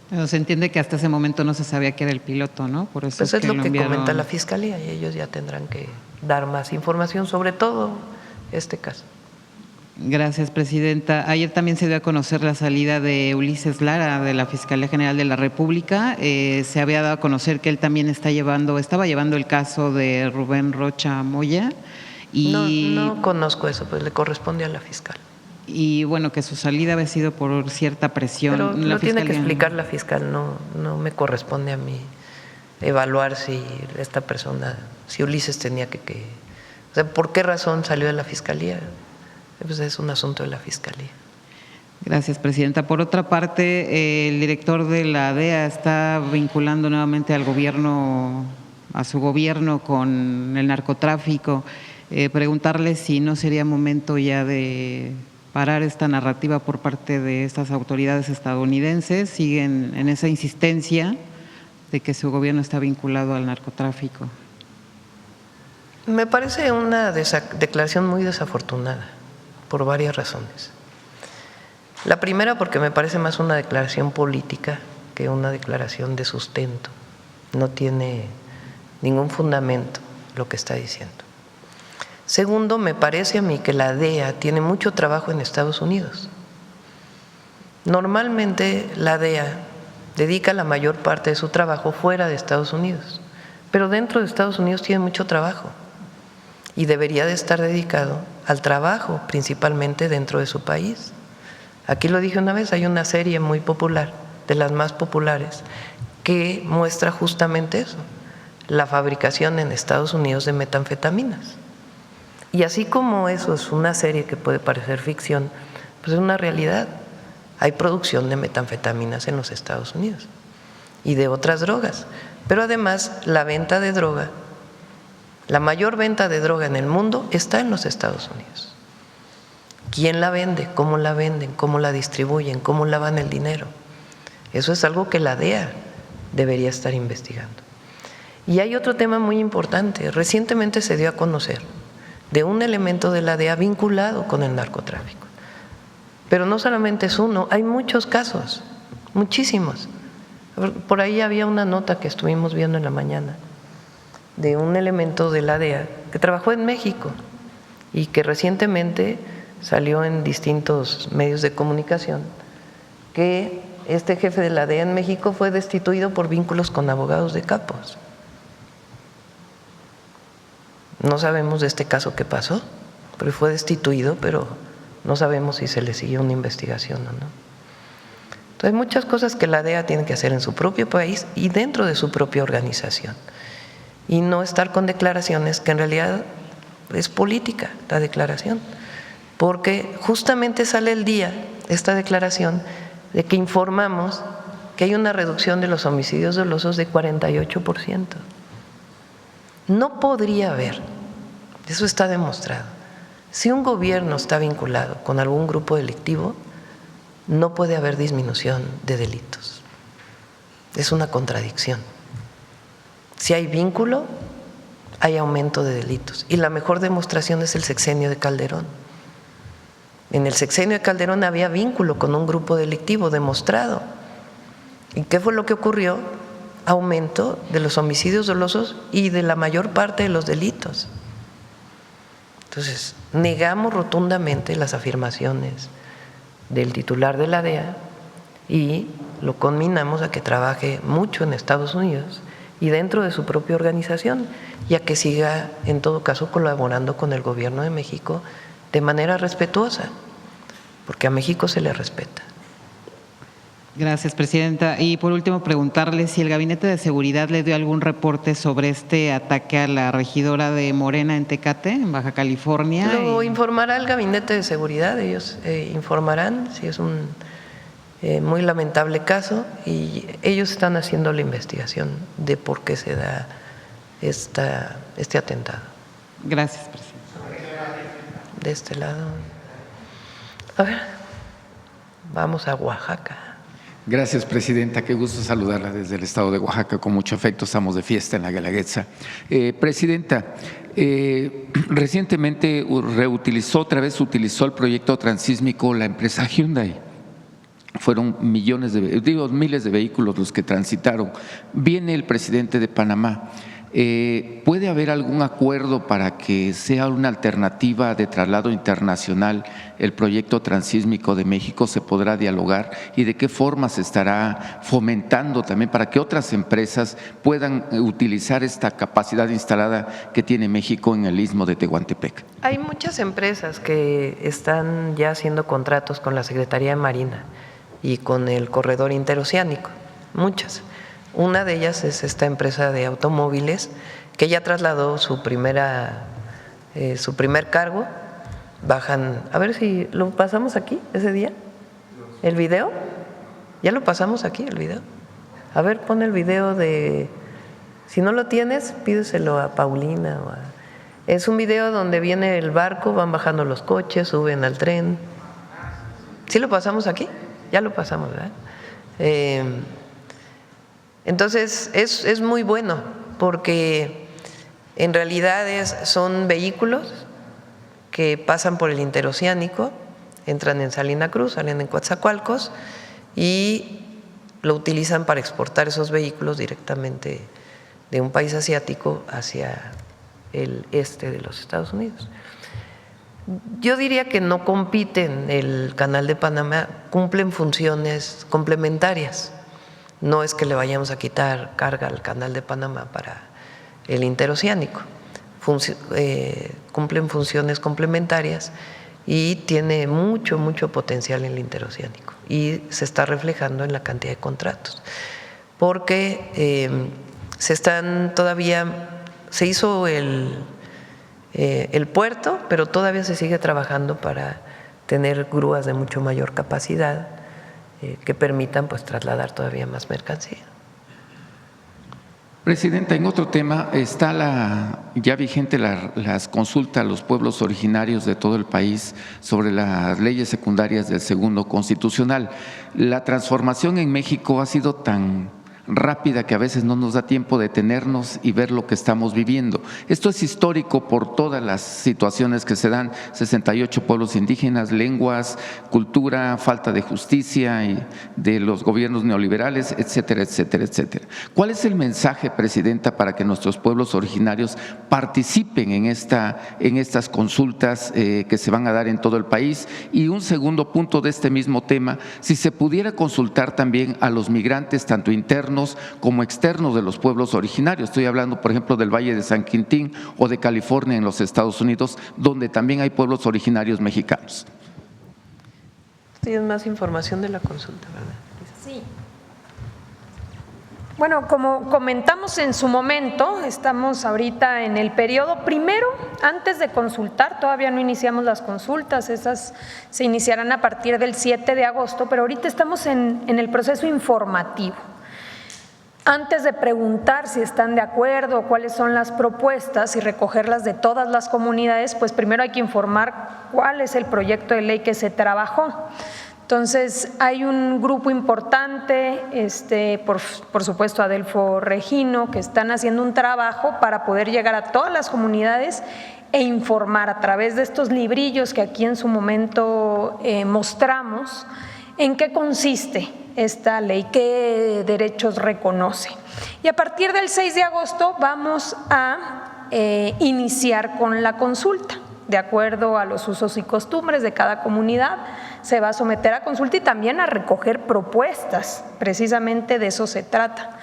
Pero se entiende que hasta ese momento no se sabía que era el piloto, ¿no? Por eso pues es lo que enviaron. comenta la Fiscalía y ellos ya tendrán que dar más información sobre todo este caso. Gracias, presidenta. Ayer también se dio a conocer la salida de Ulises Lara de la Fiscalía General de la República. Se había dado a conocer que él también estaba llevando el caso de Rubén Rocha Moya. Y no conozco eso, pues le corresponde a la fiscal. Y bueno, que su salida había sido por cierta presión. Pero lo tiene que explicar la fiscal, no me corresponde a mí evaluar si esta persona, si Ulises tenía o sea, ¿por qué razón salió de la fiscalía? Pues es un asunto de la fiscalía. Gracias, presidenta. Por otra parte, el director de la DEA está vinculando nuevamente al gobierno, a su gobierno con el narcotráfico. Preguntarle si no sería momento ya de parar esta narrativa por parte de estas autoridades estadounidenses. Siguen en esa insistencia de que su gobierno está vinculado al narcotráfico. Me parece una declaración muy desafortunada por varias razones. La primera, porque me parece más una declaración política que una declaración de sustento. No tiene ningún fundamento lo que está diciendo. Segundo, me parece a mí que la DEA tiene mucho trabajo en Estados Unidos. Normalmente la DEA dedica la mayor parte de su trabajo fuera de Estados Unidos, pero dentro de Estados Unidos tiene mucho trabajo y debería de estar dedicado al trabajo principalmente dentro de su país. Aquí lo dije una vez, hay una serie muy popular, de las más populares, que muestra justamente eso, la fabricación en Estados Unidos de metanfetaminas. Y así como eso es una serie que puede parecer ficción, pues es una realidad. Hay producción de metanfetaminas en los Estados Unidos y de otras drogas. Pero además la venta de droga, la mayor venta de droga en el mundo está en los Estados Unidos. ¿Quién la vende? ¿Cómo la venden? ¿Cómo la distribuyen? ¿Cómo lavan el dinero? Eso es algo que la DEA debería estar investigando. Y hay otro tema muy importante. Recientemente se dio a conocer de un elemento de la DEA vinculado con el narcotráfico. Pero no solamente es uno, hay muchos casos, muchísimos. Por ahí había una nota que estuvimos viendo en la mañana de un elemento de la DEA que trabajó en México y que recientemente salió en distintos medios de comunicación que este jefe de la DEA en México fue destituido por vínculos con abogados de capos. No sabemos de este caso qué pasó, pero fue destituido, pero no sabemos si se le siguió una investigación o no. Entonces, hay muchas cosas que la DEA tiene que hacer en su propio país y dentro de su propia organización. Y no estar con declaraciones que en realidad es política la declaración. Porque justamente sale el día, esta declaración, de que informamos que hay una reducción de los homicidios dolosos de 48%. No podría haber, eso está demostrado, si un gobierno está vinculado con algún grupo delictivo, no puede haber disminución de delitos. Es una contradicción. Si hay vínculo, hay aumento de delitos. Y la mejor demostración es el sexenio de Calderón. En el sexenio de Calderón había vínculo con un grupo delictivo demostrado. ¿Y qué fue lo que ocurrió? Aumento de los homicidios dolosos y de la mayor parte de los delitos. Entonces, negamos rotundamente las afirmaciones del titular de la DEA y lo conminamos a que trabaje mucho en Estados Unidos y dentro de su propia organización y a que siga, en todo caso, colaborando con el gobierno de México de manera respetuosa, porque a México se le respeta. Gracias, presidenta. Y por último, preguntarle si el Gabinete de Seguridad le dio algún reporte sobre este ataque a la regidora de Morena en Tecate, en Baja California. Lo informará el Gabinete de Seguridad, ellos informarán si es un muy lamentable caso y ellos están haciendo la investigación de por qué se da este atentado. Gracias, presidenta. De este lado. A ver, vamos a Oaxaca. Gracias, presidenta. Qué gusto saludarla desde el estado de Oaxaca. Con mucho afecto, estamos de fiesta en la Guelaguetza. Presidenta, recientemente utilizó el proyecto transísmico la empresa Hyundai. Fueron miles de vehículos los que transitaron. Viene el presidente de Panamá. ¿Puede haber algún acuerdo para que sea una alternativa de traslado internacional el proyecto transísmico de México? ¿Se podrá dialogar? ¿Y de qué forma se estará fomentando también para que otras empresas puedan utilizar esta capacidad instalada que tiene México en el istmo de Tehuantepec? Hay muchas empresas que están ya haciendo contratos con la Secretaría de Marina y con el Corredor Interoceánico, muchas. Una de ellas es esta empresa de automóviles que ya trasladó su primer cargo. Bajan, a ver si lo pasamos aquí ese día, el video. Ya lo pasamos aquí, el video. A ver, pon el video si no lo tienes, pídeselo a Paulina. Es un video donde viene el barco, van bajando los coches, suben al tren. ¿Sí lo pasamos aquí? Ya lo pasamos, ¿verdad? Entonces, es muy bueno porque en realidad son vehículos que pasan por el interoceánico, entran en Salina Cruz, salen en Coatzacoalcos y lo utilizan para exportar esos vehículos directamente de un país asiático hacia el este de los Estados Unidos. Yo diría que no compiten, el Canal de Panamá, cumplen funciones complementarias. No es que le vayamos a quitar carga al Canal de Panamá para el interoceánico. Cumplen funciones complementarias y tiene mucho potencial en el interoceánico. Y se está reflejando en la cantidad de contratos. Porque se hizo el puerto, pero todavía se sigue trabajando para tener grúas de mucho mayor capacidad que permitan pues trasladar todavía más mercancía. Presidenta, en otro tema está ya vigente las consultas a los pueblos originarios de todo el país sobre las leyes secundarias del Segundo Constitucional. La transformación en México ha sido tan rápida que a veces no nos da tiempo de detenernos y ver lo que estamos viviendo. Esto es histórico por todas las situaciones que se dan: 68 pueblos indígenas, lenguas, cultura, falta de justicia y de los gobiernos neoliberales, etcétera, etcétera, etcétera. ¿Cuál es el mensaje, presidenta, para que nuestros pueblos originarios participen en estas consultas que se van a dar en todo el país? Y un segundo punto de este mismo tema, si se pudiera consultar también a los migrantes, tanto internos como externos de los pueblos originarios. Estoy hablando, por ejemplo, del Valle de San Quintín o de California en los Estados Unidos, donde también hay pueblos originarios mexicanos. Tienes más información de la consulta, ¿verdad? Sí. Bueno, como comentamos en su momento, estamos ahorita en el periodo primero, antes de consultar, todavía no iniciamos las consultas, esas se iniciarán a partir del 7 de agosto, pero ahorita estamos en el proceso informativo. Antes de preguntar si están de acuerdo, cuáles son las propuestas y recogerlas de todas las comunidades, pues primero hay que informar cuál es el proyecto de ley que se trabajó. Entonces, hay un grupo importante, por supuesto Adelfo Regino, que están haciendo un trabajo para poder llegar a todas las comunidades e informar a través de estos librillos que aquí en su momento mostramos en qué consiste esta ley, qué derechos reconoce. Y a partir del 6 de agosto vamos a iniciar con la consulta. De acuerdo a los usos y costumbres de cada comunidad, se va a someter a consulta y también a recoger propuestas, precisamente de eso se trata.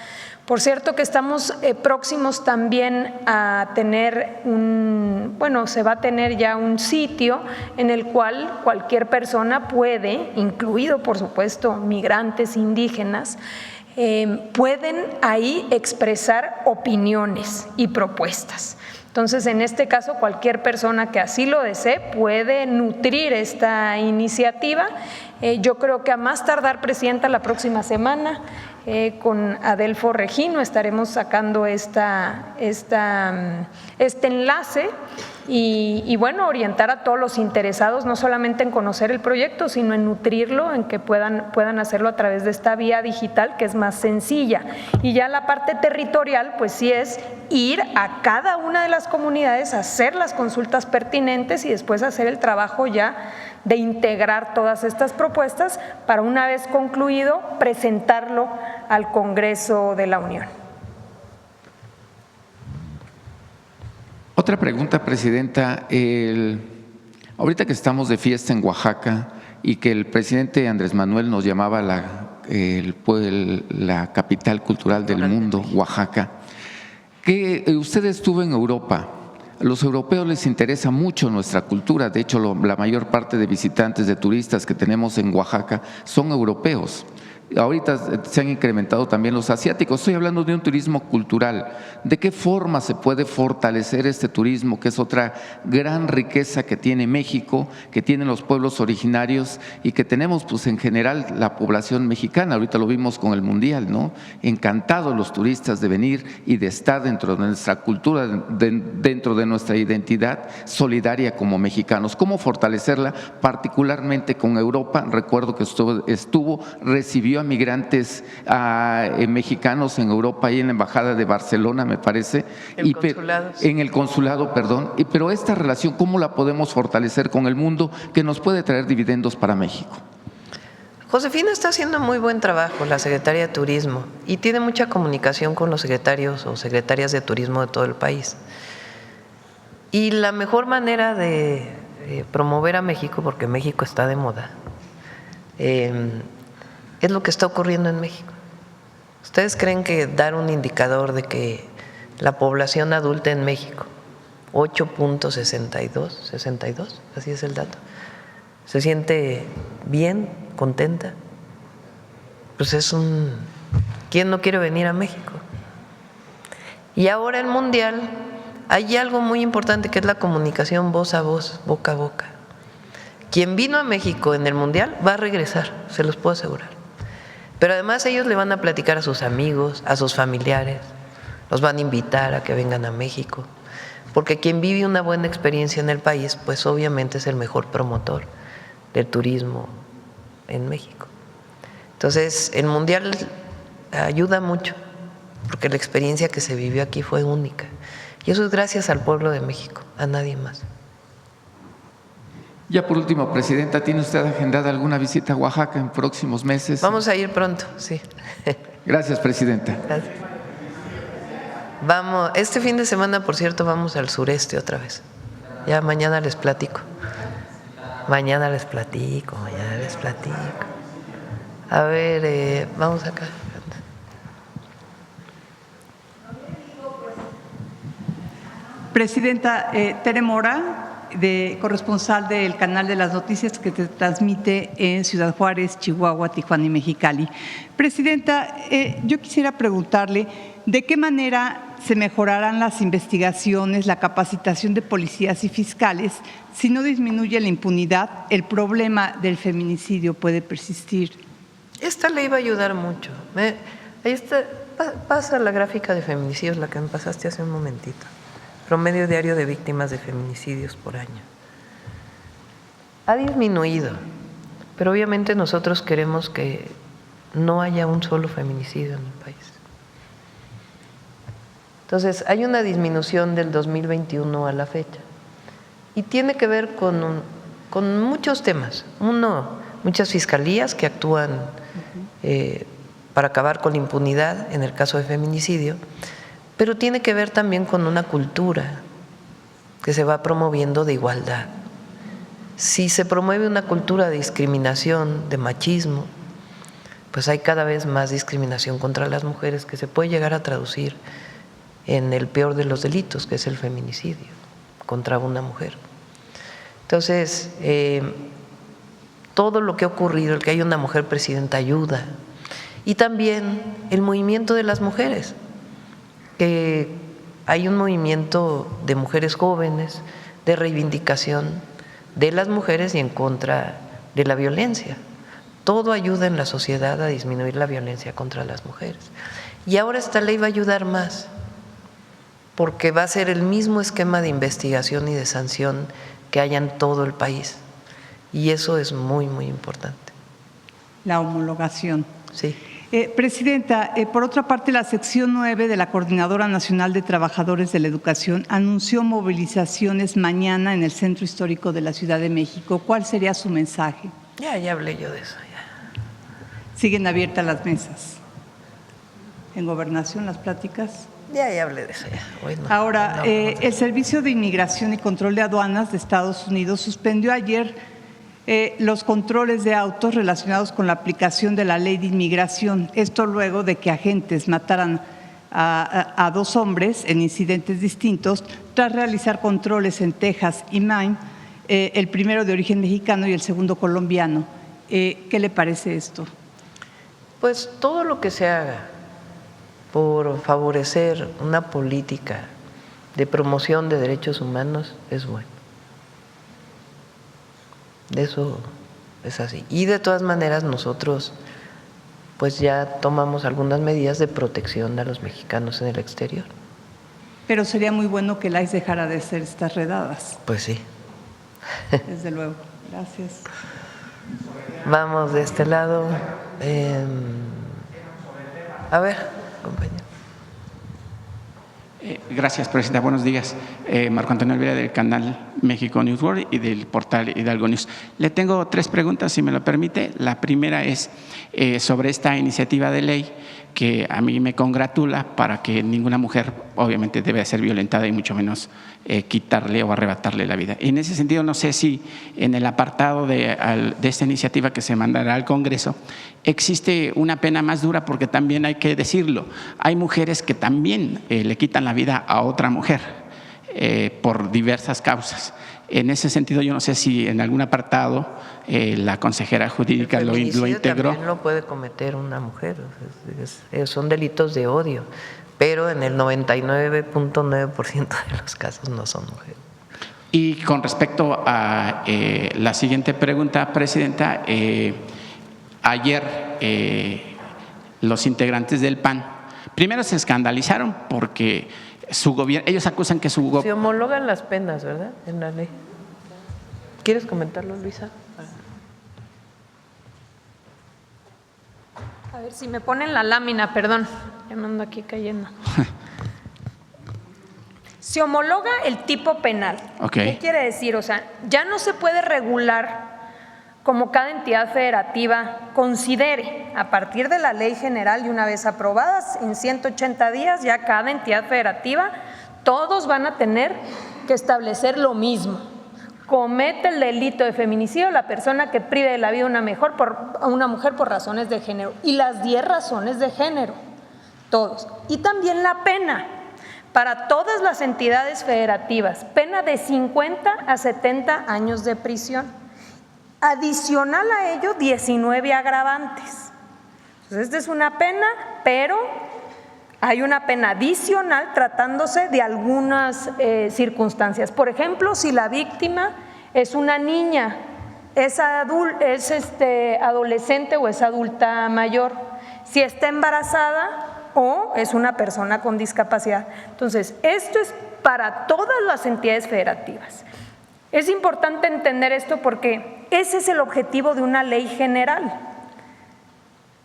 Por cierto que estamos próximos también a tener se va a tener ya un sitio en el cual cualquier persona puede, incluido por supuesto migrantes indígenas, pueden ahí expresar opiniones y propuestas. Entonces, en este caso, cualquier persona que así lo desee puede nutrir esta iniciativa. Yo creo que a más tardar, Presidenta, la próxima semana, con Adelfo Regino estaremos sacando este enlace y bueno, orientar a todos los interesados no solamente en conocer el proyecto, sino en nutrirlo, en que puedan hacerlo a través de esta vía digital que es más sencilla. Y ya la parte territorial, pues sí es ir a cada una de las comunidades a hacer las consultas pertinentes y después hacer el trabajo ya de integrar todas estas propuestas para, una vez concluido, presentarlo al Congreso de la Unión. Otra pregunta, Presidenta. Ahorita que estamos de fiesta en Oaxaca y que el presidente Andrés Manuel nos llamaba la capital cultural del mundo, Oaxaca, que usted estuvo en Europa. A los europeos les interesa mucho nuestra cultura. De hecho, la mayor parte de visitantes, de turistas que tenemos en Oaxaca son europeos. Ahorita se han incrementado también los asiáticos. Estoy hablando de un turismo cultural. ¿De qué forma se puede fortalecer este turismo, que es otra gran riqueza que tiene México, que tienen los pueblos originarios y que tenemos pues en general la población mexicana? Ahorita lo vimos con el Mundial, ¿no? Encantados los turistas de venir y de estar dentro de nuestra cultura, dentro de nuestra identidad solidaria como mexicanos. ¿Cómo fortalecerla? Particularmente con Europa. Recuerdo que recibió a migrantes mexicanos en Europa y en la Embajada de Barcelona, me parece. En el consulado, perdón. Pero esta relación, ¿cómo la podemos fortalecer con el mundo que nos puede traer dividendos para México? Josefina está haciendo muy buen trabajo, la Secretaría de Turismo, y tiene mucha comunicación con los secretarios o secretarias de turismo de todo el país. Y la mejor manera de promover a México, porque México está de moda, es lo que está ocurriendo en México. ¿Ustedes creen que dar un indicador de que la población adulta en México, 8.62, así es el dato, se siente bien, contenta? Pues ¿quién no quiere venir a México? Y ahora el Mundial, hay algo muy importante que es la comunicación voz a voz, boca a boca. Quien vino a México en el Mundial va a regresar, se los puedo asegurar. Pero además ellos le van a platicar a sus amigos, a sus familiares, los van a invitar a que vengan a México, porque quien vive una buena experiencia en el país, pues obviamente es el mejor promotor del turismo en México. Entonces, el Mundial ayuda mucho, porque la experiencia que se vivió aquí fue única. Y eso es gracias al pueblo de México, a nadie más. Ya por último, Presidenta, ¿tiene usted agendada alguna visita a Oaxaca en próximos meses? Vamos a ir pronto, sí. Gracias, Presidenta. Gracias. Este fin de semana, por cierto, vamos al sureste otra vez. Ya mañana les platico. Mañana les platico. A ver, vamos acá. Presidenta, Tere Mora, corresponsal del Canal de las Noticias que te transmite en Ciudad Juárez, Chihuahua, Tijuana y Mexicali. Presidenta, yo quisiera preguntarle de qué manera se mejorarán las investigaciones, la capacitación de policías y fiscales si no disminuye la impunidad. El problema del feminicidio puede persistir. Esta ley va a ayudar mucho. Ahí está, pasa la gráfica de feminicidios, la que me pasaste hace un momentito. Promedio diario de víctimas de feminicidios por año. Ha disminuido, pero obviamente nosotros queremos que no haya un solo feminicidio en el país. Entonces, hay una disminución del 2021 a la fecha y tiene que ver con muchos temas. Uno, muchas fiscalías que actúan para acabar con la impunidad en el caso de feminicidio, pero tiene que ver también con una cultura que se va promoviendo de igualdad. Si se promueve una cultura de discriminación, de machismo, pues hay cada vez más discriminación contra las mujeres que se puede llegar a traducir en el peor de los delitos, que es el feminicidio contra una mujer. Entonces, todo lo que ha ocurrido, el que haya una mujer presidenta ayuda, y también el movimiento de las mujeres, que hay un movimiento de mujeres jóvenes, de reivindicación de las mujeres y en contra de la violencia. Todo ayuda en la sociedad a disminuir la violencia contra las mujeres. Y ahora esta ley va a ayudar más, porque va a ser el mismo esquema de investigación y de sanción que haya en todo el país. Y eso es muy, muy importante. La homologación. Sí. Presidenta, por otra parte, la sección 9 de la Coordinadora Nacional de Trabajadores de la Educación anunció movilizaciones mañana en el Centro Histórico de la Ciudad de México. ¿Cuál sería su mensaje? Ya hablé yo de eso. Ya. ¿Siguen abiertas las mesas? ¿En Gobernación las pláticas? Ya hablé de eso. Ya. Hoy no. Ahora, el Servicio de Inmigración y Control de Aduanas de Estados Unidos suspendió ayer los controles de autos relacionados con la aplicación de la ley de inmigración. Esto luego de que agentes mataran a 2 hombres en incidentes distintos tras realizar controles en Texas y Maine, el primero de origen mexicano y el segundo colombiano. ¿Qué le parece esto? Pues todo lo que se haga por favorecer una política de promoción de derechos humanos es bueno. Eso es así. Y de todas maneras nosotros pues ya tomamos algunas medidas de protección a los mexicanos en el exterior. Pero sería muy bueno que el ICE dejara de hacer estas redadas. Pues sí. Desde luego. Gracias. Vamos de este lado. A ver, compañero. Gracias, Presidenta. Buenos días. Marco Antonio Olvera, del canal México News World y del portal Hidalgo News. Le tengo 3 preguntas, si me lo permite. La primera es sobre esta iniciativa de ley que a mí me congratula para que ninguna mujer obviamente debe ser violentada y mucho menos quitarle o arrebatarle la vida. En ese sentido, no sé si en el apartado de esta iniciativa que se mandará al Congreso existe una pena más dura, porque también hay que decirlo, hay mujeres que también le quitan la vida a otra mujer por diversas causas. En ese sentido, yo no sé si en algún apartado la consejera jurídica lo integró. También lo puede cometer una mujer, son delitos de odio, pero en el 99.9% de los casos no son mujeres. Y con respecto a la siguiente pregunta, Presidenta, ayer los integrantes del PAN primero se escandalizaron porque su gobierno, ellos acusan que su gobierno… Se homologan las penas, ¿verdad?, en la ley. ¿Quieres comentarlo, Luisa? A ver si me ponen la lámina, perdón, ya me ando aquí cayendo. Se homologa el tipo penal. Okay. ¿Qué quiere decir? O sea, ya no se puede regular como cada entidad federativa considere, a partir de la ley general y una vez aprobadas en 180 días, ya cada entidad federativa, todos van a tener que establecer lo mismo. Comete el delito de feminicidio la persona que prive de la vida a una mujer por razones de género, y las 10 razones de género, todos. Y también la pena para todas las entidades federativas, pena de 50 a 70 años de prisión. Adicional a ello, 19 agravantes. Entonces, esta es una pena, pero hay una pena adicional tratándose de algunas circunstancias. Por ejemplo, si la víctima es una niña, es adolescente o es adulta mayor, si está embarazada o es una persona con discapacidad. Entonces, esto es para todas las entidades federativas. Es importante entender esto porque ese es el objetivo de una ley general.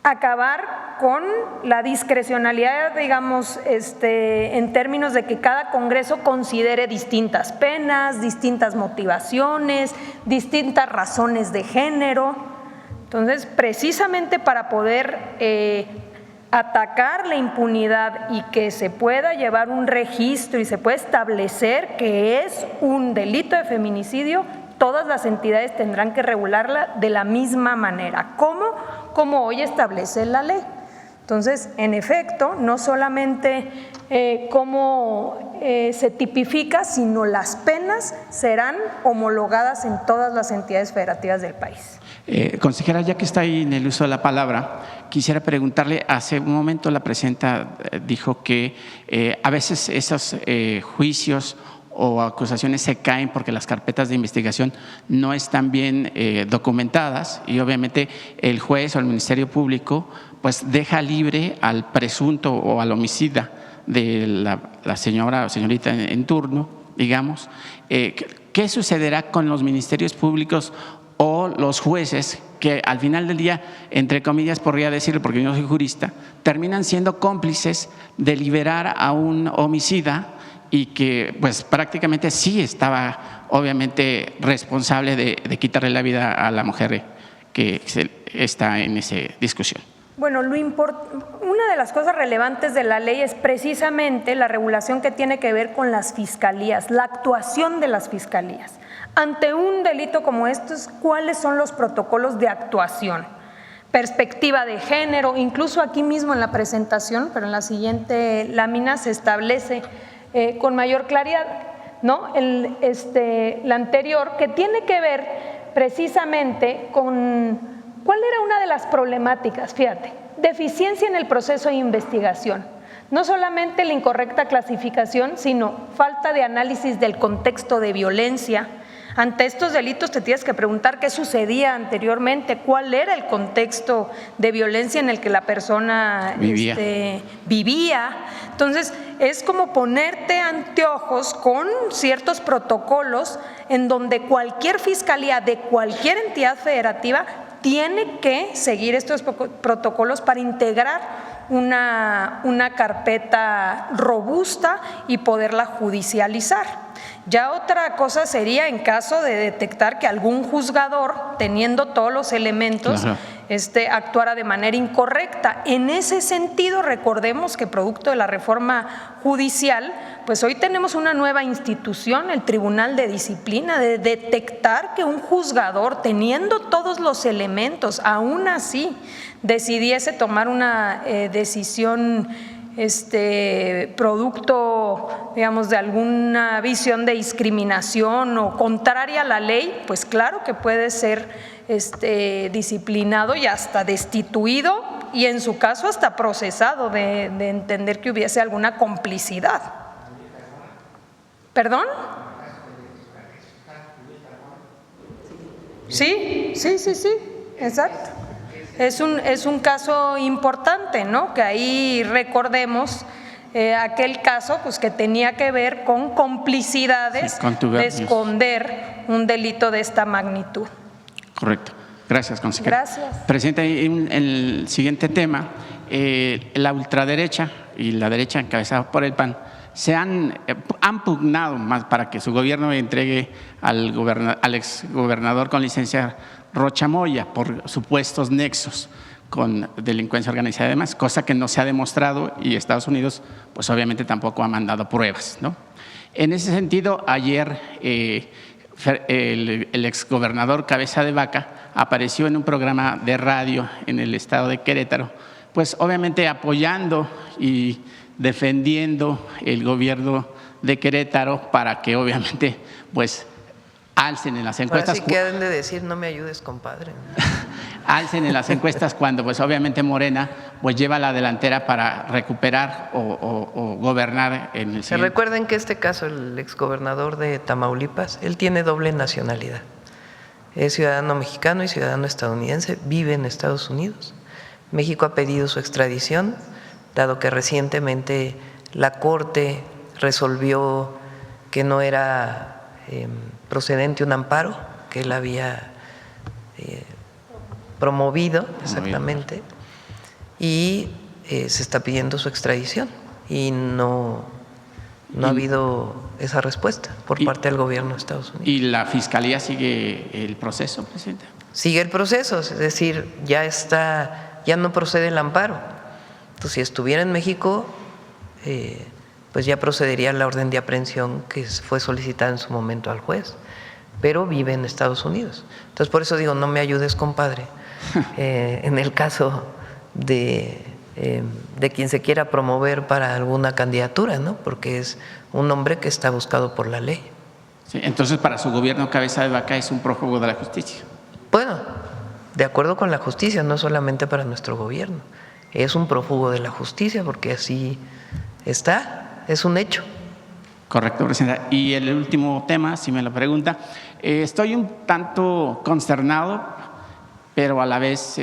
Acabar con la discrecionalidad, digamos, en términos de que cada Congreso considere distintas penas, distintas motivaciones, distintas razones de género. Entonces, precisamente para poder atacar la impunidad y que se pueda llevar un registro y se pueda establecer que es un delito de feminicidio, todas las entidades tendrán que regularla de la misma manera. ¿Cómo? como hoy establece la ley. Entonces, en efecto, no solamente cómo se tipifica, sino las penas serán homologadas en todas las entidades federativas del país. Consejera, ya que está ahí en el uso de la palabra, quisiera preguntarle, hace un momento la presidenta dijo que a veces esos juicios o acusaciones se caen porque las carpetas de investigación no están bien documentadas y obviamente el juez o el Ministerio Público pues deja libre al presunto o al homicida de la señora o señorita en turno, digamos. ¿Qué sucederá con los ministerios públicos o los jueces que al final del día, entre comillas, podría decirlo porque yo no soy jurista, terminan siendo cómplices de liberar a un homicida y que pues prácticamente sí estaba obviamente responsable de quitarle la vida a la mujer que está en esa discusión? Bueno, una de las cosas relevantes de la ley es precisamente la regulación que tiene que ver con las fiscalías, la actuación de las fiscalías. Ante un delito como estos, ¿cuáles son los protocolos de actuación? Perspectiva de género, incluso aquí mismo en la presentación, pero en la siguiente lámina se establece con mayor claridad, ¿no? La anterior, que tiene que ver precisamente con ¿cuál era una de las problemáticas? Fíjate, deficiencia en el proceso de investigación. No solamente la incorrecta clasificación, sino falta de análisis del contexto de violencia. Ante estos delitos te tienes que preguntar qué sucedía anteriormente, cuál era el contexto de violencia en el que la persona vivía. Entonces, es como ponerte anteojos con ciertos protocolos en donde cualquier fiscalía de cualquier entidad federativa tiene que seguir estos protocolos para integrar una carpeta robusta y poderla judicializar. Ya otra cosa sería en caso de detectar que algún juzgador, teniendo todos los elementos, actuara de manera incorrecta. En ese sentido, recordemos que producto de la reforma judicial, pues hoy tenemos una nueva institución, el Tribunal de Disciplina, de detectar que un juzgador, teniendo todos los elementos, aún así decidiese tomar una decisión producto, digamos, de alguna visión de discriminación o contraria a la ley, pues claro que puede ser disciplinado y hasta destituido y en su caso hasta procesado de entender que hubiese alguna complicidad. ¿Perdón? Sí, exacto. Es un caso importante, ¿no? Que ahí recordemos aquel caso pues, que tenía que ver con complicidades de esconder un delito de esta magnitud. Correcto. Gracias, consejera. Gracias. Presidente, en el siguiente tema, la ultraderecha y la derecha encabezada por el PAN han pugnado más para que su gobierno entregue al exgobernador con licencia Rocha Moya por supuestos nexos con delincuencia organizada y demás, cosa que no se ha demostrado y Estados Unidos pues obviamente tampoco ha mandado pruebas, ¿no? En ese sentido, ayer el exgobernador Cabeza de Vaca apareció en un programa de radio en el estado de Querétaro, pues obviamente apoyando y defendiendo el gobierno de Querétaro para que obviamente pues alcen en las encuestas. Ahora sí que deben de decir, no me ayudes, compadre. Alcen en las encuestas cuando pues obviamente Morena pues lleva la delantera para recuperar o gobernar en el siguiente. Recuerden que este caso, el exgobernador de Tamaulipas, él tiene doble nacionalidad. Es ciudadano mexicano y ciudadano estadounidense, vive en Estados Unidos. México ha pedido su extradición, dado que recientemente la Corte resolvió que no era procedente un amparo que él había promovido, exactamente, y se está pidiendo su extradición y no ha habido esa respuesta por parte del gobierno de Estados Unidos. ¿Y la Fiscalía sigue el proceso, presidente? Sigue el proceso, es decir, ya no procede el amparo. Entonces, si estuviera en México, pues ya procedería la orden de aprehensión que fue solicitada en su momento al juez, pero vive en Estados Unidos. Entonces, por eso digo, no me ayudes, compadre, en el caso de quien se quiera promover para alguna candidatura, ¿no? Porque es un hombre que está buscado por la ley. Sí, entonces, para su gobierno, cabeza de vaca es un prófugo de la justicia. Bueno, de acuerdo con la justicia, no solamente para nuestro gobierno. Es un prófugo de la justicia porque así está, es un hecho. Correcto, presidenta. Y el último tema, si me lo pregunta, estoy un tanto consternado, pero a la vez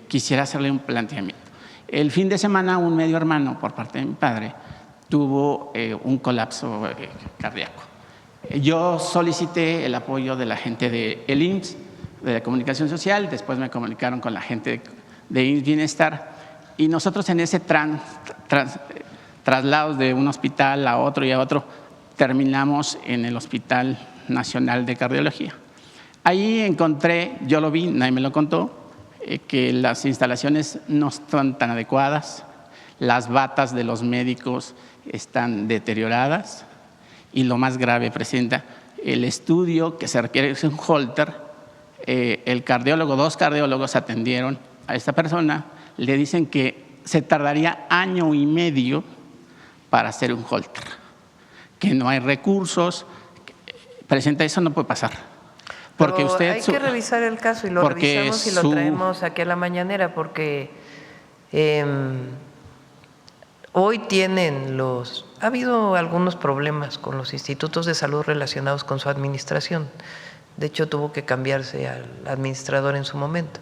quisiera hacerle un planteamiento. El fin de semana, un medio hermano por parte de mi padre tuvo un colapso cardíaco. Yo solicité el apoyo de la gente del IMSS, de la comunicación social, después me comunicaron con la gente de IMSS Bienestar, y nosotros en ese traslados de un hospital a otro y a otro, terminamos en el Hospital Nacional de Cardiología. Ahí encontré, yo lo vi, nadie me lo contó, que las instalaciones no están tan adecuadas, las batas de los médicos están deterioradas y lo más grave, presidenta, el estudio que se requiere es un Holter. El cardiólogo, 2 cardiólogos atendieron a esta persona, le dicen que se tardaría 1 año y medio para hacer un Holter, que no hay recursos. Presidenta, eso no puede pasar. Porque pero usted, hay que revisar el caso y lo revisamos y lo traemos aquí a la mañanera, porque hoy ha habido algunos problemas con los institutos de salud relacionados con su administración. De hecho, tuvo que cambiarse al administrador en su momento.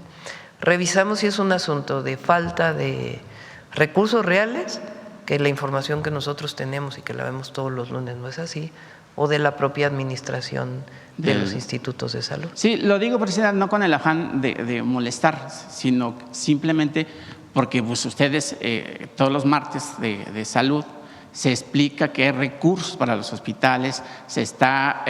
Revisamos si es un asunto de falta de recursos reales, que la información que nosotros tenemos y que la vemos todos los lunes no es así, o de la propia administración de los institutos de salud. Sí, lo digo, presidenta, no con el afán de molestar, sino simplemente porque pues, ustedes todos los martes de salud se explica que hay recursos para los hospitales, se está,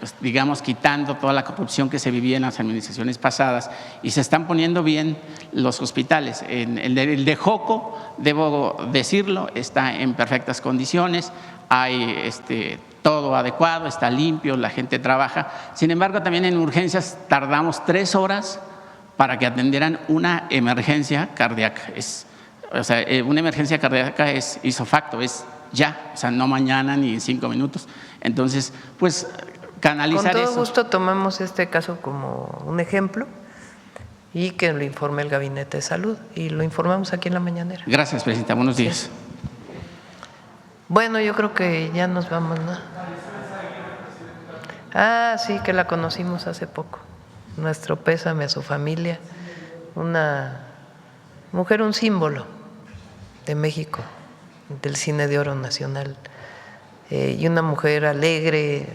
pues, digamos, quitando toda la corrupción que se vivía en las administraciones pasadas y se están poniendo bien los hospitales. El de Joco, debo decirlo, está en perfectas condiciones, hay todo adecuado, está limpio, la gente trabaja. Sin embargo, también en urgencias tardamos 3 horas para que atendieran una emergencia cardíaca. Una emergencia cardíaca es isofacto, es ya, o sea, no mañana ni en 5 minutos. Entonces, pues, canalizar eso. Con todo gusto tomamos este caso como un ejemplo y que lo informe el Gabinete de Salud y lo informamos aquí en la mañanera. Gracias, presidenta. Buenos días. Sí. Bueno, yo creo que ya nos vamos, ¿no? Ah, sí, que la conocimos hace poco. Nuestro pésame a su familia. Una mujer, un símbolo de México, del cine de oro nacional. Y una mujer alegre.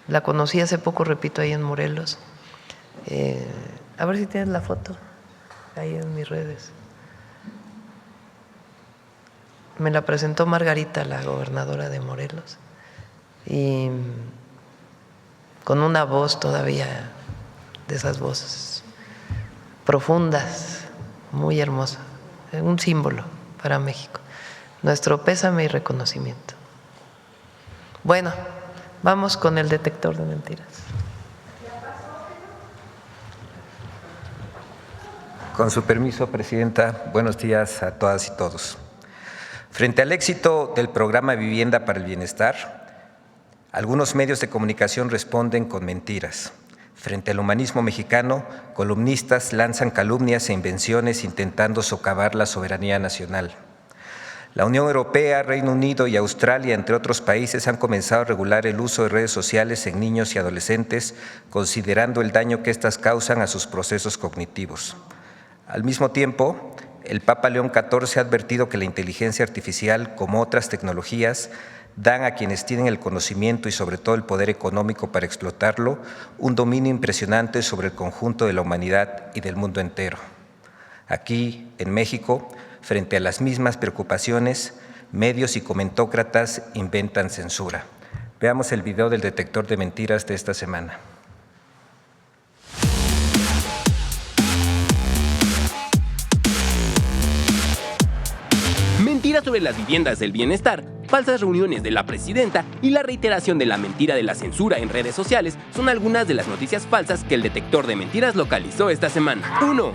La conocí hace poco, repito, ahí en Morelos. A ver si tienes la foto ahí en mis redes. Me la presentó Margarita, la gobernadora de Morelos, y con una voz todavía de esas voces profundas, muy hermosa, un símbolo para México. Nuestro pésame y reconocimiento. Bueno, vamos con el detector de mentiras. Con su permiso, presidenta, buenos días a todas y todos. Frente al éxito del programa Vivienda para el Bienestar, algunos medios de comunicación responden con mentiras. Frente al humanismo mexicano, columnistas lanzan calumnias e invenciones intentando socavar la soberanía nacional. La Unión Europea, Reino Unido y Australia, entre otros países, han comenzado a regular el uso de redes sociales en niños y adolescentes, considerando el daño que éstas causan a sus procesos cognitivos. Al mismo tiempo, el Papa León XIV ha advertido que la inteligencia artificial, como otras tecnologías, dan a quienes tienen el conocimiento y sobre todo el poder económico para explotarlo, un dominio impresionante sobre el conjunto de la humanidad y del mundo entero. Aquí, en México, frente a las mismas preocupaciones, medios y comentócratas inventan censura. Veamos el video del detector de mentiras de esta semana. Mentiras sobre las viviendas del bienestar falsas reuniones de la presidenta y la reiteración de la mentira de la censura en redes sociales son algunas de las noticias falsas que el detector de mentiras localizó esta semana. 1.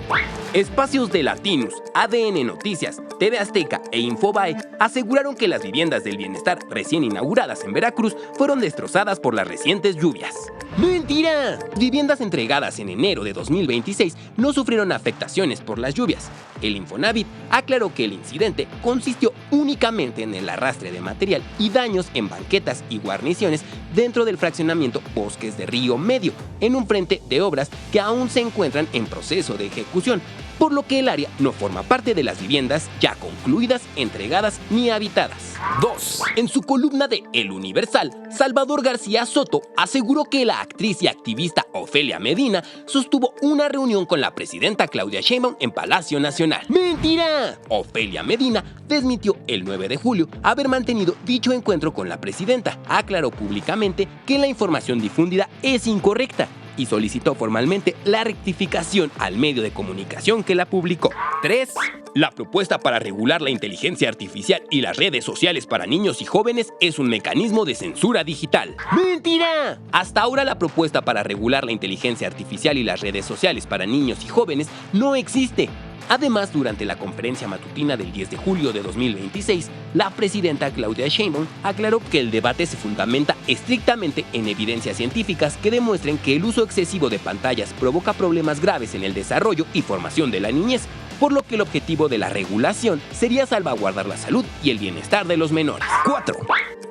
Espacios de Latinus, ADN Noticias, TV Azteca e Infobae aseguraron que las viviendas del bienestar recién inauguradas en Veracruz fueron destrozadas por las recientes lluvias. ¡Mentira! Viviendas entregadas en enero de 2026 no sufrieron afectaciones por las lluvias. El Infonavit aclaró que el incidente consistió únicamente en el arrastre de material y daños en banquetas y guarniciones dentro del fraccionamiento Bosques de Río Medio, en un frente de obras que aún se encuentran en proceso de ejecución, por lo que el área no forma parte de las viviendas ya concluidas, entregadas ni habitadas. 2. En su columna de El Universal, Salvador García Soto aseguró que la actriz y activista Ofelia Medina sostuvo una reunión con la presidenta Claudia Sheinbaum en Palacio Nacional. ¡Mentira! Ofelia Medina desmintió el 9 de julio haber mantenido dicho encuentro con la presidenta. Aclaró públicamente que la información difundida es incorrecta y solicitó formalmente la rectificación al medio de comunicación que la publicó. 3. La propuesta para regular la inteligencia artificial y las redes sociales para niños y jóvenes es un mecanismo de censura digital. ¡Mentira! Hasta ahora la propuesta para regular la inteligencia artificial y las redes sociales para niños y jóvenes no existe. Además, durante la conferencia matutina del 10 de julio de 2026, la presidenta Claudia Sheinbaum aclaró que el debate se fundamenta estrictamente en evidencias científicas que demuestren que el uso excesivo de pantallas provoca problemas graves en el desarrollo y formación de la niñez, por lo que el objetivo de la regulación sería salvaguardar la salud y el bienestar de los menores. 4.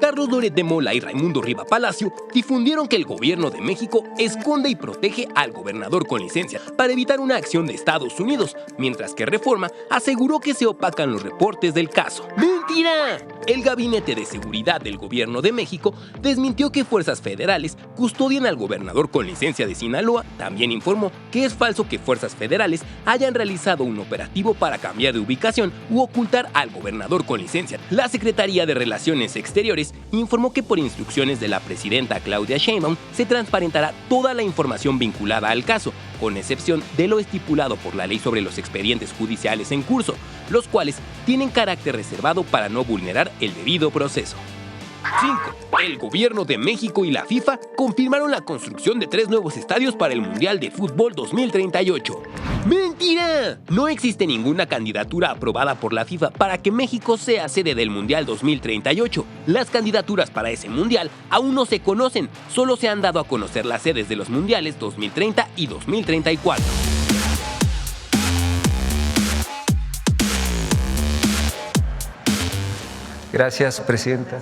Carlos Loret de Mola y Raimundo Riva Palacio difundieron que el gobierno de México esconde y protege al gobernador con licencia para evitar una acción de Estados Unidos, mientras que Reforma aseguró que se opacan los reportes del caso. ¡Mentira! El Gabinete de Seguridad del Gobierno de México desmintió que fuerzas federales custodian al gobernador con licencia de Sinaloa. También informó que es falso que fuerzas federales hayan realizado un operativo para cambiar de ubicación u ocultar al gobernador con licencia. La Secretaría de Relaciones Exteriores informó que por instrucciones de la presidenta Claudia Sheinbaum se transparentará toda la información vinculada al caso, con excepción de lo estipulado por la ley sobre los expedientes judiciales en curso, los cuales tienen carácter reservado para no vulnerar el debido proceso. 5. El gobierno de México y la FIFA confirmaron la construcción de 3 nuevos estadios para el Mundial de Fútbol 2038. ¡Mentira! No existe ninguna candidatura aprobada por la FIFA para que México sea sede del Mundial 2038. Las candidaturas para ese Mundial aún no se conocen, solo se han dado a conocer las sedes de los Mundiales 2030 y 2034. Gracias, presidenta.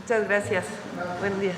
Muchas gracias. Buen día.